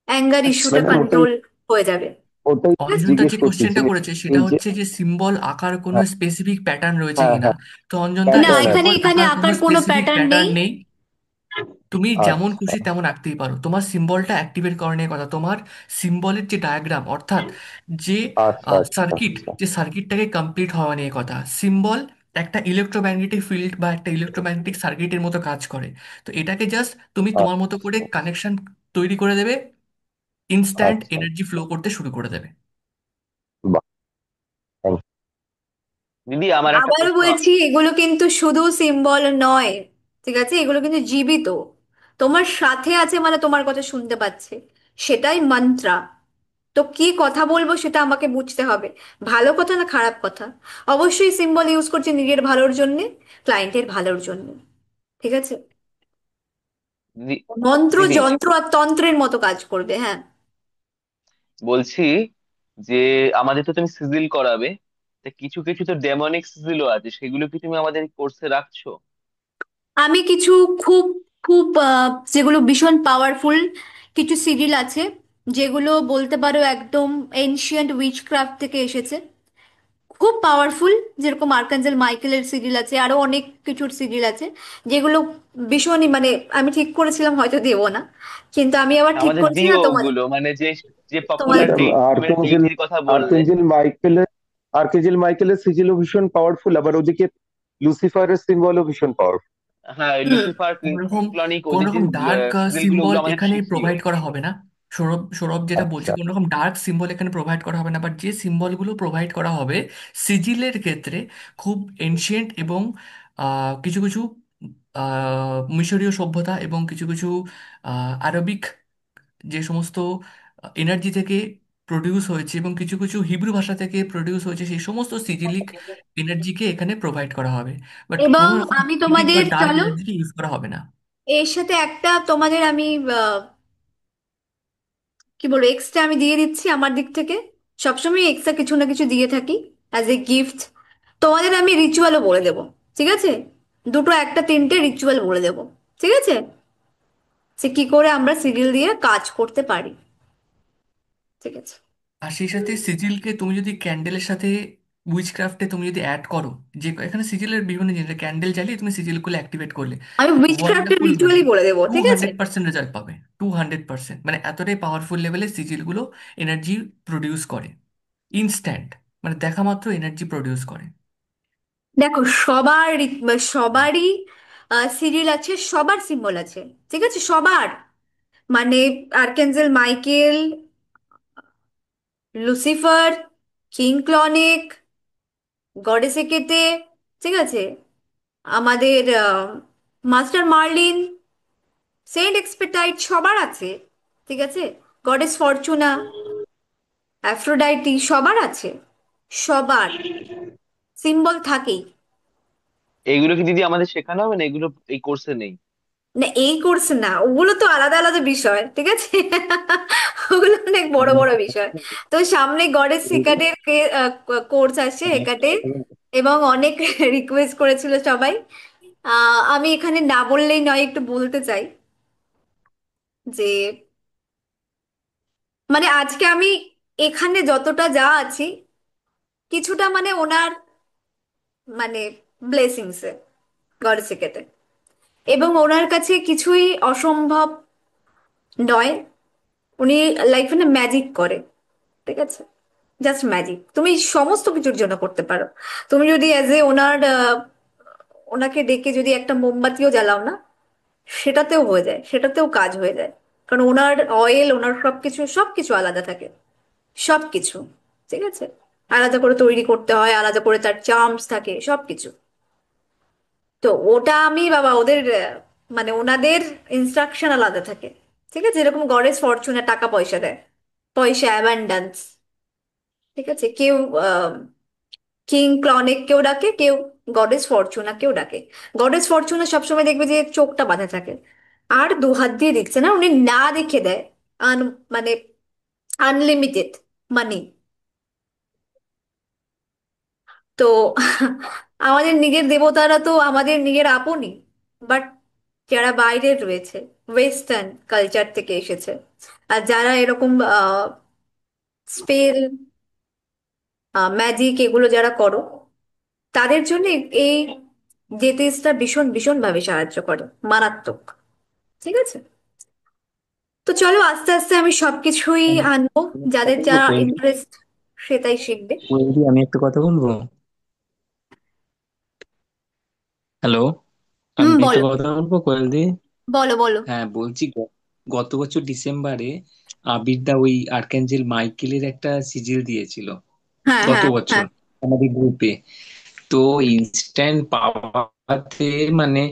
অ্যাঙ্গার আচ্ছা। ইস্যুটা ম্যাডাম ওটাই কন্ট্রোল হয়ে যাবে, ওটাই ঠিক আছে? অঞ্জনদা জিজ্ঞেস যে করছি কোশ্চেনটা যে করেছে সেটা এই যে, হচ্ছে যে সিম্বল আঁকার কোনো হ্যাঁ স্পেসিফিক প্যাটার্ন রয়েছে হ্যাঁ কিনা। হ্যাঁ, তো অঞ্জনদা, না, প্যাটার্ন এখানে আছে। সিম্বল এখানে আঁকার কোনো আঁকার কোনো স্পেসিফিক প্যাটার্ন নেই। প্যাটার্ন নেই। তুমি যেমন আচ্ছা, খুশি তেমন আঁকতেই পারো, তোমার সিম্বলটা অ্যাক্টিভেট করানোর কথা। তোমার সিম্বলের যে ডায়াগ্রাম, অর্থাৎ যে আচ্ছা, আচ্ছা, সার্কিট, আচ্ছা, যে সার্কিটটাকে কমপ্লিট হওয়া নিয়ে কথা। সিম্বল একটা ইলেকট্রোম্যাগনেটিক ফিল্ড বা একটা ইলেকট্রোম্যাগনেটিক সার্কিটের মতো কাজ করে। তো এটাকে জাস্ট তুমি তোমার মতো করে আচ্ছা, কানেকশন তৈরি করে দেবে, ইনস্ট্যান্ট আচ্ছা, এনার্জি ফ্লো করতে শুরু করে দেবে। বাহ, থ্যাংক দিদি আমার একটা আবারও প্রশ্ন বলছি, আছে। এগুলো কিন্তু শুধু সিম্বল নয়, ঠিক আছে? এগুলো কিন্তু জীবিত, তোমার সাথে আছে মানে তোমার কথা শুনতে পাচ্ছে, সেটাই মন্ত্রা। তো কি কথা বলবো সেটা আমাকে বুঝতে হবে, ভালো কথা না খারাপ কথা। অবশ্যই সিম্বল ইউজ করছি নিজের ভালোর জন্য, ক্লায়েন্টের ভালোর জন্য, ঠিক আছে? দিদি মন্ত্র দিদি যন্ত্র আর তন্ত্রের মতো কাজ করবে, হ্যাঁ। বলছি যে আমাদের তো তুমি সিজিল করাবে, তা কিছু কিছু তো ডেমনিক সিজিলও আছে, সেগুলো কি তুমি আমাদের কোর্সে রাখছো? আমি কিছু খুব খুব যেগুলো ভীষণ পাওয়ারফুল কিছু সিরিল আছে, যেগুলো বলতে পারো একদম এনশিয়েন্ট উইচক্রাফট থেকে এসেছে, খুব পাওয়ারফুল, যেরকম আর্কাঞ্জেল মাইকেলের সিরিল আছে, আরো অনেক কিছুর সিরিল আছে যেগুলো ভীষণই মানে আমি ঠিক করেছিলাম হয়তো দেবো না, কিন্তু আমি আবার ঠিক আমাদের করেছি না দিও তোমাদের। ওগুলো, মানে যে যে পপুলার তোমাদের ম্যাডাম আর্কেঞ্জেল ডেইটির কথা বললে। আর্কেঞ্জেল মাইকেলের সিজিলও ভীষণ পাওয়ারফুল, আবার ওদিকে লুসিফারের সিম্বলও ভীষণ পাওয়ারফুল। হ্যাঁ, হুম। লুসিফার, কোনোরকম ক্লনিক, ওদের যে কোনোরকম ডার্ক সিরিল গুলো, সিম্বল ওগুলো আমাদের এখানে ছিল। প্রোভাইড করা হবে না। সৌরভ সৌরভ যেটা বলছে, আচ্ছা। কোনোরকম ডার্ক সিম্বল এখানে প্রোভাইড করা হবে না, বাট যে সিম্বলগুলো প্রোভাইড করা হবে সিজিলের ক্ষেত্রে খুব এনশিয়েন্ট এবং কিছু কিছু মিশরীয় সভ্যতা এবং কিছু কিছু আরবিক যে সমস্ত এনার্জি থেকে প্রডিউস হয়েছে এবং কিছু কিছু হিব্রু ভাষা থেকে প্রডিউস হয়েছে, সেই সমস্ত সিজিলিক এনার্জিকে এখানে প্রোভাইড করা হবে। বাট এবং কোনো রকম আমি এসিড বা তোমাদের ডার্ক চলো এনার্জিকে ইউজ করা হবে না। এর সাথে একটা তোমাদের আমি কি বলবো এক্সট্রা আমি দিয়ে দিচ্ছি আমার দিক থেকে। সবসময় এক্সট্রা কিছু না কিছু দিয়ে থাকি অ্যাজ এ গিফট। তোমাদের আমি রিচুয়ালও বলে দেবো, ঠিক আছে? দুটো একটা তিনটে রিচুয়াল বলে দেবো, ঠিক আছে? সে কি করে আমরা সিরিয়াল দিয়ে কাজ করতে পারি, ঠিক আছে? আর সেই সাথে সিজিলকে তুমি যদি ক্যান্ডেলের সাথে উইচক্রাফটে তুমি যদি অ্যাড করো, যে এখানে সিজিলের বিভিন্ন জিনিস, ক্যান্ডেল জ্বালিয়ে তুমি সিজিলগুলো অ্যাক্টিভেট করলে আমি উইচক্রাফটের ওয়ান্ডারফুল মানে রিচুয়ালই বলে দেবো, টু ঠিক আছে? হান্ড্রেড পার্সেন্ট রেজাল্ট পাবে। 200%, মানে এতটাই পাওয়ারফুল লেভেলে সিজিলগুলো এনার্জি প্রডিউস করে ইনস্ট্যান্ট, মানে দেখা মাত্র এনার্জি প্রডিউস করে। দেখো সবারই সিরিয়াল আছে, সবার সিম্বল আছে, ঠিক আছে? সবার মানে আর্কেঞ্জেল মাইকেল, লুসিফার, কিং ক্লনেক, গডেস একেতে, ঠিক আছে? আমাদের মাস্টার মার্লিন, সেন্ট এক্সপেটাইট সবার আছে, ঠিক আছে? গডেস ফরচুনা, অ্যাফ্রোডাইটি সবার আছে, সবার সিম্বল থাকেই। এইগুলো কি দিদি আমাদের শেখানো হবে না? এগুলো এই কোর্সে নেই? না এই কোর্স না, ওগুলো তো আলাদা আলাদা বিষয়, ঠিক আছে? ওগুলো অনেক বড় বড় বিষয়। তো সামনে গডেস সিকাটের কোর্স আসছে হেকাটে, এবং অনেক রিকোয়েস্ট করেছিল সবাই। আমি এখানে না বললেই নয়, একটু বলতে চাই যে মানে আজকে আমি এখানে যতটা যা আছি কিছুটা মানে ওনার মানে ব্লেসিংসে, গড সিকেটে, এবং ওনার কাছে কিছুই অসম্ভব নয়। উনি লাইফে না ম্যাজিক করে, ঠিক আছে? জাস্ট ম্যাজিক তুমি সমস্ত কিছুর জন্য করতে পারো। তুমি যদি অ্যাজ এ ওনাকে ডেকে যদি একটা মোমবাতিও জ্বালাও না, সেটাতেও হয়ে যায়, সেটাতেও কাজ হয়ে যায়। কারণ ওনার অয়েল, ওনার সবকিছু সবকিছু আলাদা থাকে, সবকিছু, ঠিক আছে? আলাদা করে তৈরি করতে হয়, আলাদা করে তার চার্মস থাকে সবকিছু। তো ওটা আমি বাবা ওদের মানে ওনাদের ইনস্ট্রাকশন আলাদা থাকে, ঠিক আছে? যেরকম গডেস ফরচুনে টাকা পয়সা দেয়, পয়সা অ্যাবান্ডান্স, ঠিক আছে? কেউ কিং ক্লনেক কেউ ডাকে, কেউ গডেস ফরচুনা কেউ ডাকে। গডেস ফরচুনা সবসময় দেখবে যে চোখটা বাঁধা থাকে, আর দু হাত দিয়ে দিচ্ছে না, উনি না দেখে দেয়। আন মানে আনলিমিটেড মানি। তো আমাদের নিজের দেবতারা তো আমাদের নিজের আপনই, বাট যারা বাইরের রয়েছে, ওয়েস্টার্ন কালচার থেকে এসেছে, আর যারা এরকম স্পেল ম্যাজিক এগুলো যারা করো, তাদের জন্য এই জেতিসটা ভীষণ ভীষণ ভাবে সাহায্য করে, মারাত্মক, ঠিক আছে? তো চলো আস্তে আস্তে আমি সবকিছুই আনবো, যাদের যা কোয়েল ইন্টারেস্ট সে তাই শিখবে। কোয়েলদি, আমি একটা কথা বলবো। হ্যালো, আমি হুম, একটা বলো কথা বলবো কোয়েলদি। বলো বলো। হ্যাঁ বলছি, গত বছর ডিসেম্বরে আবিরদা ওই আর্কাঞ্জেল মাইকেলের একটা সিজিল দিয়েছিল হ্যাঁ গত হ্যাঁ বছর হ্যাঁ। আমাদের গ্রুপে। তো ইনস্ট্যান্ট পাওয়াতে মানে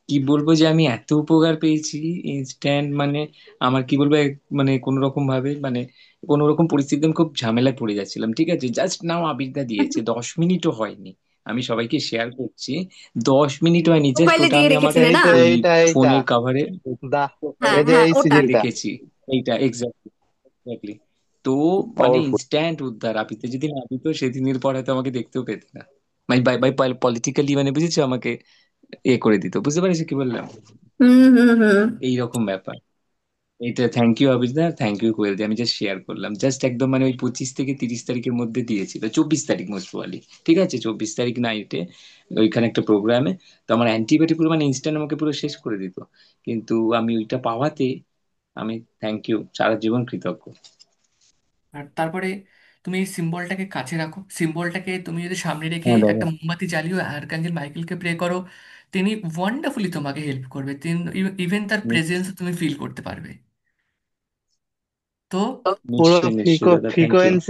কি বলবো, যে আমি এত উপকার পেয়েছি ইনস্ট্যান্ট, মানে আমার কি বলবো, মানে কোনো রকম ভাবে, মানে কোনো রকম পরিস্থিতিতে আমি খুব ঝামেলায় পড়ে যাচ্ছিলাম, ঠিক আছে, জাস্ট নাও আবিরদা দিয়েছে, 10 মিনিটও হয়নি, আমি সবাইকে শেয়ার করছি, 10 মিনিট হয়নি, জাস্ট প্রোফাইলে ওটা দিয়ে আমি আমার রেখেছিলে এই না? তো ওই এইটা এইটা ফোনের কাভারে, দা হ্যাঁ এই যে হ্যাঁ এই ওটা। সিজিলটা রেখেছি। এইটা এক্স্যাক্টলি। তো মানে পাওয়ারফুল। ইনস্ট্যান্ট উদ্ধার, আপিতে যদি না দিত সেদিনের পর হয়তো আমাকে দেখতেও পেত না, মানে বাই বাই পলিটিক্যালি, মানে বুঝেছো, আমাকে এ করে দিত, বুঝতে পারছো কি বললাম, হুম হুম হুম। এইরকম ব্যাপার। এটা thank you অভিজদা, thank you Koel দা, আমি জাস্ট শেয়ার করলাম, জাস্ট একদম মানে ওই 25 থেকে 30 তারিখের মধ্যে দিয়েছিল, 24 তারিখ মোস্ট প্রবাবলি। ঠিক আছে, 24 তারিখ নাইটে ওইখানে একটা প্রোগ্রামে। তো আমার অ্যান্টিবায়োটিক পুরো মানে ইনস্ট্যান্ট আমাকে পুরো শেষ করে দিত, কিন্তু আমি ওইটা পাওয়াতে আমি থ্যাংক ইউ, সারা জীবন কৃতজ্ঞ। আর তারপরে তুমি এই সিম্বলটাকে কাছে রাখো, সিম্বলটাকে তুমি যদি সামনে রেখে হ্যাঁ দাদা। একটা মোমবাতি জ্বালিয়ে আর্কাঞ্জেল মাইকেলকে প্রে করো, তিনি ওয়ান্ডারফুলি তোমাকে হেল্প করবে, তিনি ইভেন তার প্রেজেন্স তুমি ফিল করতে পারবে। তো পুরো নিশ্চয়ই নিশ্চয়ই দাদা, থ্যাংক ইউ কোয়েল দা,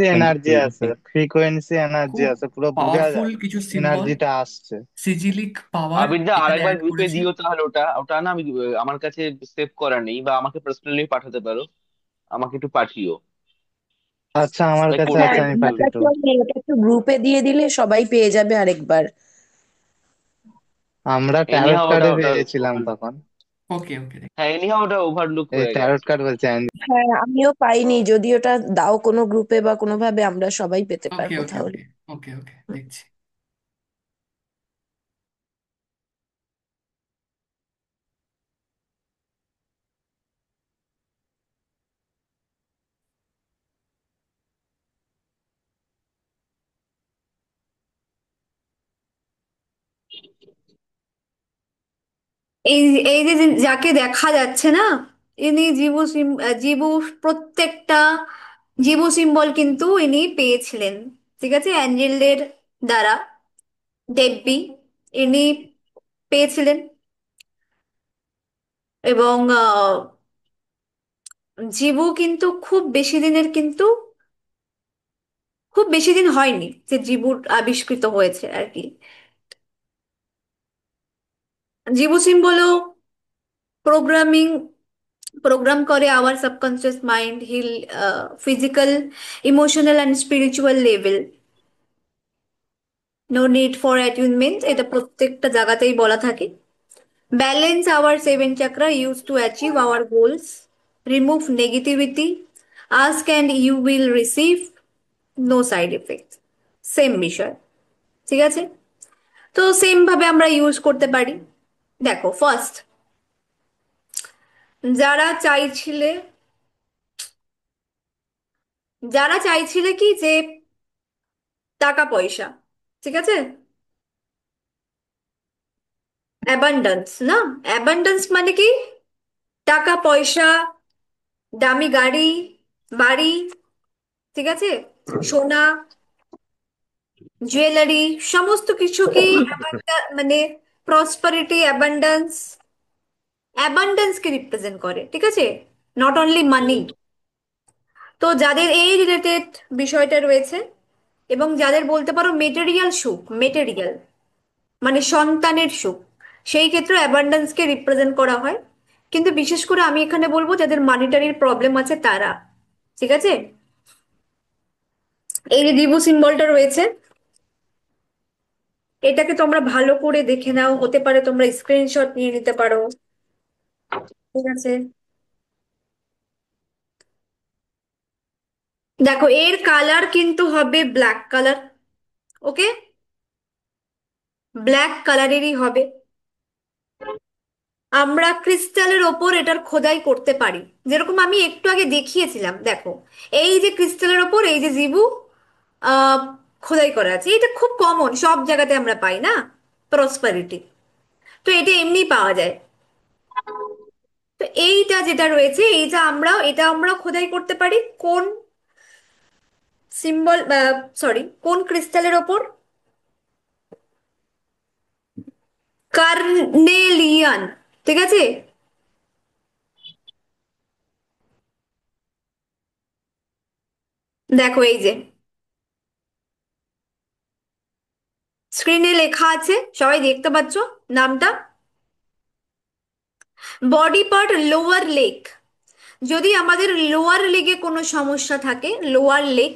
থ্যাংক ফ্রিকোয়েন্সি এনার্জি খুব আছে, পুরো বোঝা পাওয়ারফুল যায় কিছু সিম্বল, এনার্জিটা আসছে। সিজিলিক পাওয়ার আবিরদা এখানে আরেকবার অ্যাড গ্রুপে করেছে। দিও তাহলে, ওটা ওটা না আমি আমার কাছে সেভ করা নেই, বা আমাকে পার্সোনালি পাঠাতে পারো, আমাকে একটু পাঠিও। আচ্ছা, আমার লাইক কাছে কোডটা হ্যাঁ, আছে, আমি একটু। আমার পাঠিয়ে দেবো। কাছেও নেই, ওটা একটু গ্রুপে দিয়ে দিলে সবাই পেয়ে যাবে আরেকবার। আমরা ট্যারোট এনিহাও ওটা কার্ডে ওটা পেয়েছিলাম overlook- তখন। ওকে ওকে। হ্যাঁ, এনিহাও ওটা ওভারলুক এই হয়ে ট্যারোট গেছে। কার্ড বলছে। হ্যাঁ, আমিও পাইনি, যদি ওটা দাও কোনো গ্রুপে বা কোনোভাবে আমরা সবাই পেতে ওকে পারবো ওকে তাহলে। ওকে ওকে ওকে দেখছি। এই এই যে যাকে দেখা যাচ্ছে না, ইনি জীবু প্রত্যেকটা জীবু সিম্বল কিন্তু ইনি পেয়েছিলেন, ঠিক আছে, অ্যাঞ্জেলদের দ্বারা। দেবী ইনি পেয়েছিলেন। এবং জীবু কিন্তু খুব বেশি দিন হয়নি যে জীবুর আবিষ্কৃত হয়েছে আর কি। জীবু সিম্বলও প্রোগ্রামিং program করে our subconscious mind heal physical, emotional and spiritual level. No need for attunement, এটা প্রত্যেকটা জায়গাতেই বলা থাকে। Balance our seven chakra used to achieve our goals. Remove negativity. Ask and you will receive. No side effects. Same বিষয়, ঠিক আছে। তো same ভাবে আমরা ইউজ করতে পারি। দেখো ফার্স্ট, যারা চাইছিলে যারা চাইছিলে কি যে টাকা পয়সা, ঠিক আছে, অ্যাবান্ডান্স না, অ্যাবান্ডান্স মানে কি, টাকা পয়সা, দামি গাড়ি, বাড়ি, ঠিক আছে, সোনা, জুয়েলারি, সমস্ত কিছু কি মানে প্রসপারিটি, অ্যাবান্ডান্স কে রিপ্রেজেন্ট করে, ঠিক আছে, নট অনলি মানি। তো যাদের এই রিলেটেড বিষয়টা রয়েছে, এবং যাদের বলতে পারো মেটেরিয়াল সুখ, মেটেরিয়াল মানে সন্তানের সুখ, সেই ক্ষেত্রে অ্যাবান্ডেন্সকে রিপ্রেজেন্ট করা হয়। কিন্তু বিশেষ করে আমি এখানে বলবো যাদের মানিটারির প্রবলেম আছে তারা, ঠিক আছে। এই যে রিভু সিম্বলটা রয়েছে, এটাকে তোমরা ভালো করে দেখে নাও, হতে পারে তোমরা স্ক্রিনশট নিয়ে নিতে পারো, ঠিক আছে। দেখো এর কালার কিন্তু হবে ব্ল্যাক কালার, ওকে, ব্ল্যাক কালারেরই হবে। আমরা ক্রিস্টালের ওপর এটার খোদাই করতে পারি, যেরকম আমি একটু আগে দেখিয়েছিলাম। দেখো এই যে ক্রিস্টালের ওপর এই যে জিবু আহ খোদাই করা আছে, এটা খুব কমন, সব জায়গাতে আমরা পাই না, প্রসপারিটি। তো এটা এমনি পাওয়া যায়। তো এইটা যেটা রয়েছে, এটা আমরা খোদাই করতে পারি কোন সিম্বল, সরি, কোন ক্রিস্টালের ওপর, কার্নেলিয়ান, ঠিক আছে। দেখো এই যে স্ক্রিনে লেখা আছে, সবাই দেখতে পাচ্ছ নামটা, বডি পার্ট লোয়ার লেগ। যদি আমাদের লোয়ার লেগে কোনো সমস্যা থাকে, লোয়ার লেগ,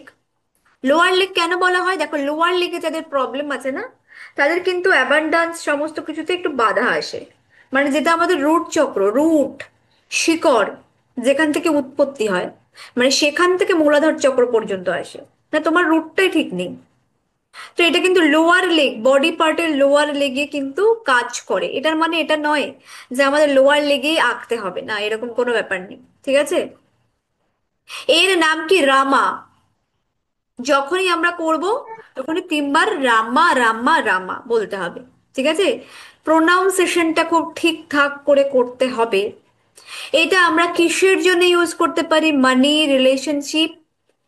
লোয়ার লেগ কেন বলা হয়, দেখো লোয়ার লেগে যাদের প্রবলেম আছে না, তাদের কিন্তু অ্যাবান্ডান্স সমস্ত কিছুতে একটু বাধা আসে। মানে যেটা আমাদের রুট চক্র, রুট, শিকড়, যেখান থেকে উৎপত্তি হয়, মানে সেখান থেকে মূলাধার চক্র পর্যন্ত আসে, না তোমার রুটটাই ঠিক নেই। তো এটা কিন্তু লোয়ার লেগ, বডি পার্টের লোয়ার লেগে কিন্তু কাজ করে। এটার মানে এটা নয় যে আমাদের লোয়ার লেগেই আঁকতে হবে, না, এরকম কোনো ব্যাপার নেই। ঠিক আছে? এর নাম কি? রামা। যখনই আমরা করব তখনই তিনবার রামা রামা রামা বলতে হবে। ঠিক আছে? প্রোনাউন্সিয়েশনটা খুব ঠিকঠাক করে করতে হবে। এটা আমরা কিসের জন্য ইউজ করতে পারি? Money, relationship,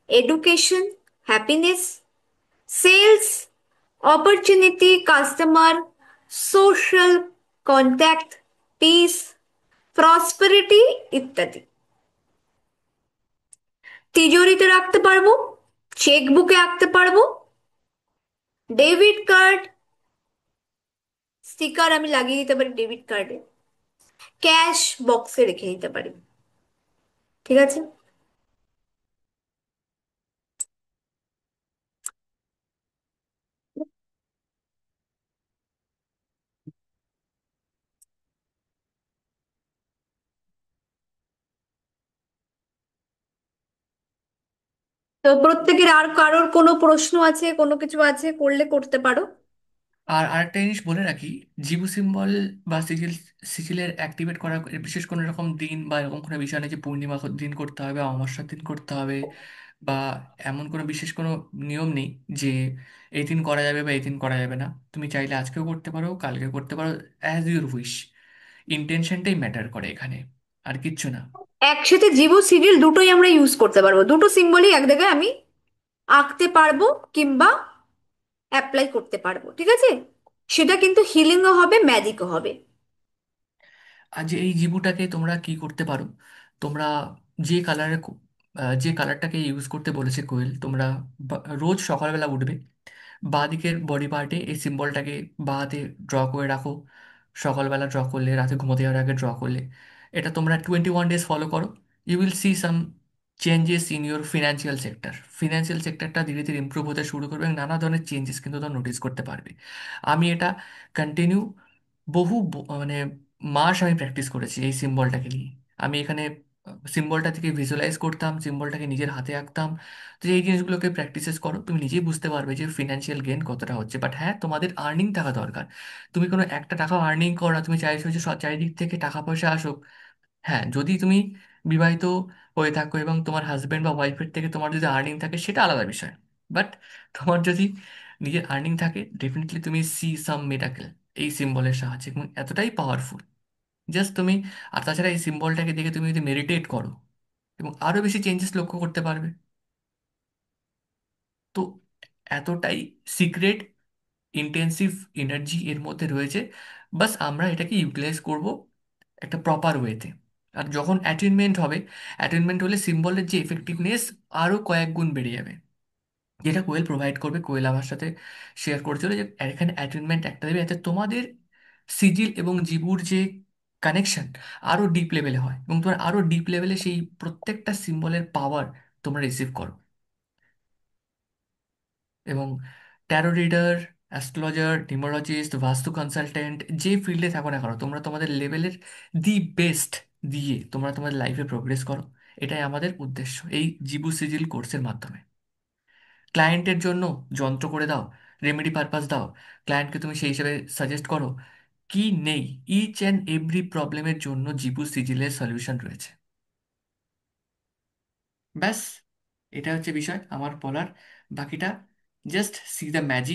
education, happiness, sales, opportunity, customer, social contact, peace, prosperity ইত্যাদি। তিজোরিতে রাখতে পারবো, চেক বুকে রাখতে পারবো, ডেবিট কার্ড স্টিকার আমি লাগিয়ে দিতে পারি ডেবিট কার্ডে, ক্যাশ বক্সে রেখে দিতে পারি। ঠিক আছে? তো প্রত্যেকের আর কারোর কোনো প্রশ্ন আছে, কোনো কিছু আছে, করলে করতে পারো। আর আরেকটা জিনিস বলে রাখি, জিবু সিম্বল বা সিজিলের অ্যাক্টিভেট করার বিশেষ কোনো রকম দিন বা এরকম কোনো বিষয় নেই যে পূর্ণিমা দিন করতে হবে, অমাবস্যার দিন করতে হবে, বা এমন কোনো বিশেষ কোনো নিয়ম নেই যে এই দিন করা যাবে বা এই দিন করা যাবে না। তুমি চাইলে আজকেও করতে পারো, কালকেও করতে পারো, অ্যাজ ইউর উইশ। ইন্টেনশনটাই ম্যাটার করে এখানে, আর কিচ্ছু না। একসাথে জিবো সিরিয়াল দুটোই আমরা ইউজ করতে পারবো, দুটো সিম্বলই এক জায়গায় আমি আঁকতে পারবো কিংবা অ্যাপ্লাই করতে পারবো। ঠিক আছে? সেটা কিন্তু হিলিংও হবে, ম্যাজিকও হবে। আর যে এই জিবুটাকে তোমরা কি করতে পারো, তোমরা যে কালারে যে কালারটাকে ইউজ করতে বলেছে কোয়েল, তোমরা রোজ সকালবেলা উঠবে, বাঁ দিকের বডি পার্টে এই সিম্বলটাকে বাঁ হাতে ড্র করে রাখো। সকালবেলা ড্র করলে, রাতে ঘুমোতে যাওয়ার আগে ড্র করলে, এটা তোমরা 21 ডেজ ফলো করো। You will see some changes in your financial sector. Financial সেক্টরটা ধীরে ধীরে ইমপ্রুভ হতে শুরু করবে এবং নানা ধরনের চেঞ্জেস কিন্তু তোমরা নোটিস করতে পারবে। আমি এটা কন্টিনিউ মানে মাস আমি প্র্যাকটিস করেছি এই সিম্বলটাকে নিয়ে। আমি এখানে সিম্বলটা থেকে ভিজুয়ালাইজ করতাম, সিম্বলটাকে নিজের হাতে আঁকতাম। তো এই জিনিসগুলোকে প্র্যাকটিসেস করো, তুমি নিজেই বুঝতে পারবে যে ফিনান্সিয়াল গেন কতটা হচ্ছে। বাট হ্যাঁ, তোমাদের আর্নিং থাকা দরকার। তুমি কোনো একটা টাকা আর্নিং করো না, তুমি চাইছো যে চারিদিক থেকে টাকা পয়সা আসুক। হ্যাঁ, যদি তুমি বিবাহিত হয়ে থাকো এবং তোমার হাজবেন্ড বা ওয়াইফের থেকে তোমার যদি আর্নিং থাকে সেটা আলাদা বিষয়। বাট তোমার যদি নিজের আর্নিং থাকে, ডেফিনেটলি তুমি সি সাম মিরাকেল এই সিম্বলের সাহায্যে, এবং এতটাই পাওয়ারফুল। জাস্ট তুমি, আর তাছাড়া এই সিম্বলটাকে দেখে তুমি যদি মেডিটেট করো এবং আরো বেশি চেঞ্জেস লক্ষ্য করতে পারবে। তো এতটাই সিক্রেট ইন্টেন্সিভ এনার্জি এর মধ্যে রয়েছে। বাস আমরা এটাকে ইউটিলাইজ করব একটা প্রপার ওয়েতে। আর যখন অ্যাটেনমেন্ট হবে, অ্যাটেনমেন্ট হলে সিম্বলের যে এফেক্টিভনেস আরো কয়েক গুণ বেড়ে যাবে, যেটা কোয়েল প্রোভাইড করবে। কোয়েল আমার সাথে শেয়ার করেছিল যে এখানে অ্যাটেনমেন্ট একটা দেবে, যাতে তোমাদের সিজিল এবং জিবুর যে কানেকশন আরো ডিপ লেভেলে হয় এবং তোমরা আরো ডিপ লেভেলে সেই প্রত্যেকটা সিম্বলের পাওয়ার তোমরা রিসিভ করো। এবং ট্যারো রিডার, অ্যাস্ট্রোলজার, নিউমারোলজিস্ট, বাস্তু কনসালটেন্ট, যে ফিল্ডে থাকো না কেন, তোমরা তোমাদের লেভেলের দি বেস্ট দিয়ে তোমরা তোমাদের লাইফে প্রোগ্রেস করো। এটাই আমাদের উদ্দেশ্য এই জিবু সিজিল কোর্সের মাধ্যমে। ক্লায়েন্টের জন্য যন্ত্র করে দাও, রেমেডি পারপাস দাও, ক্লায়েন্টকে তুমি সেই হিসেবে সাজেস্ট করো কি নেই। ইচ অ্যান্ড এভরি প্রবলেমের জন্য জিবু সিজিলের সলিউশন রয়েছে। ব্যাস, এটা হচ্ছে বিষয় আমার বলার। বাকিটা জাস্ট সি দ্য ম্যাজিক।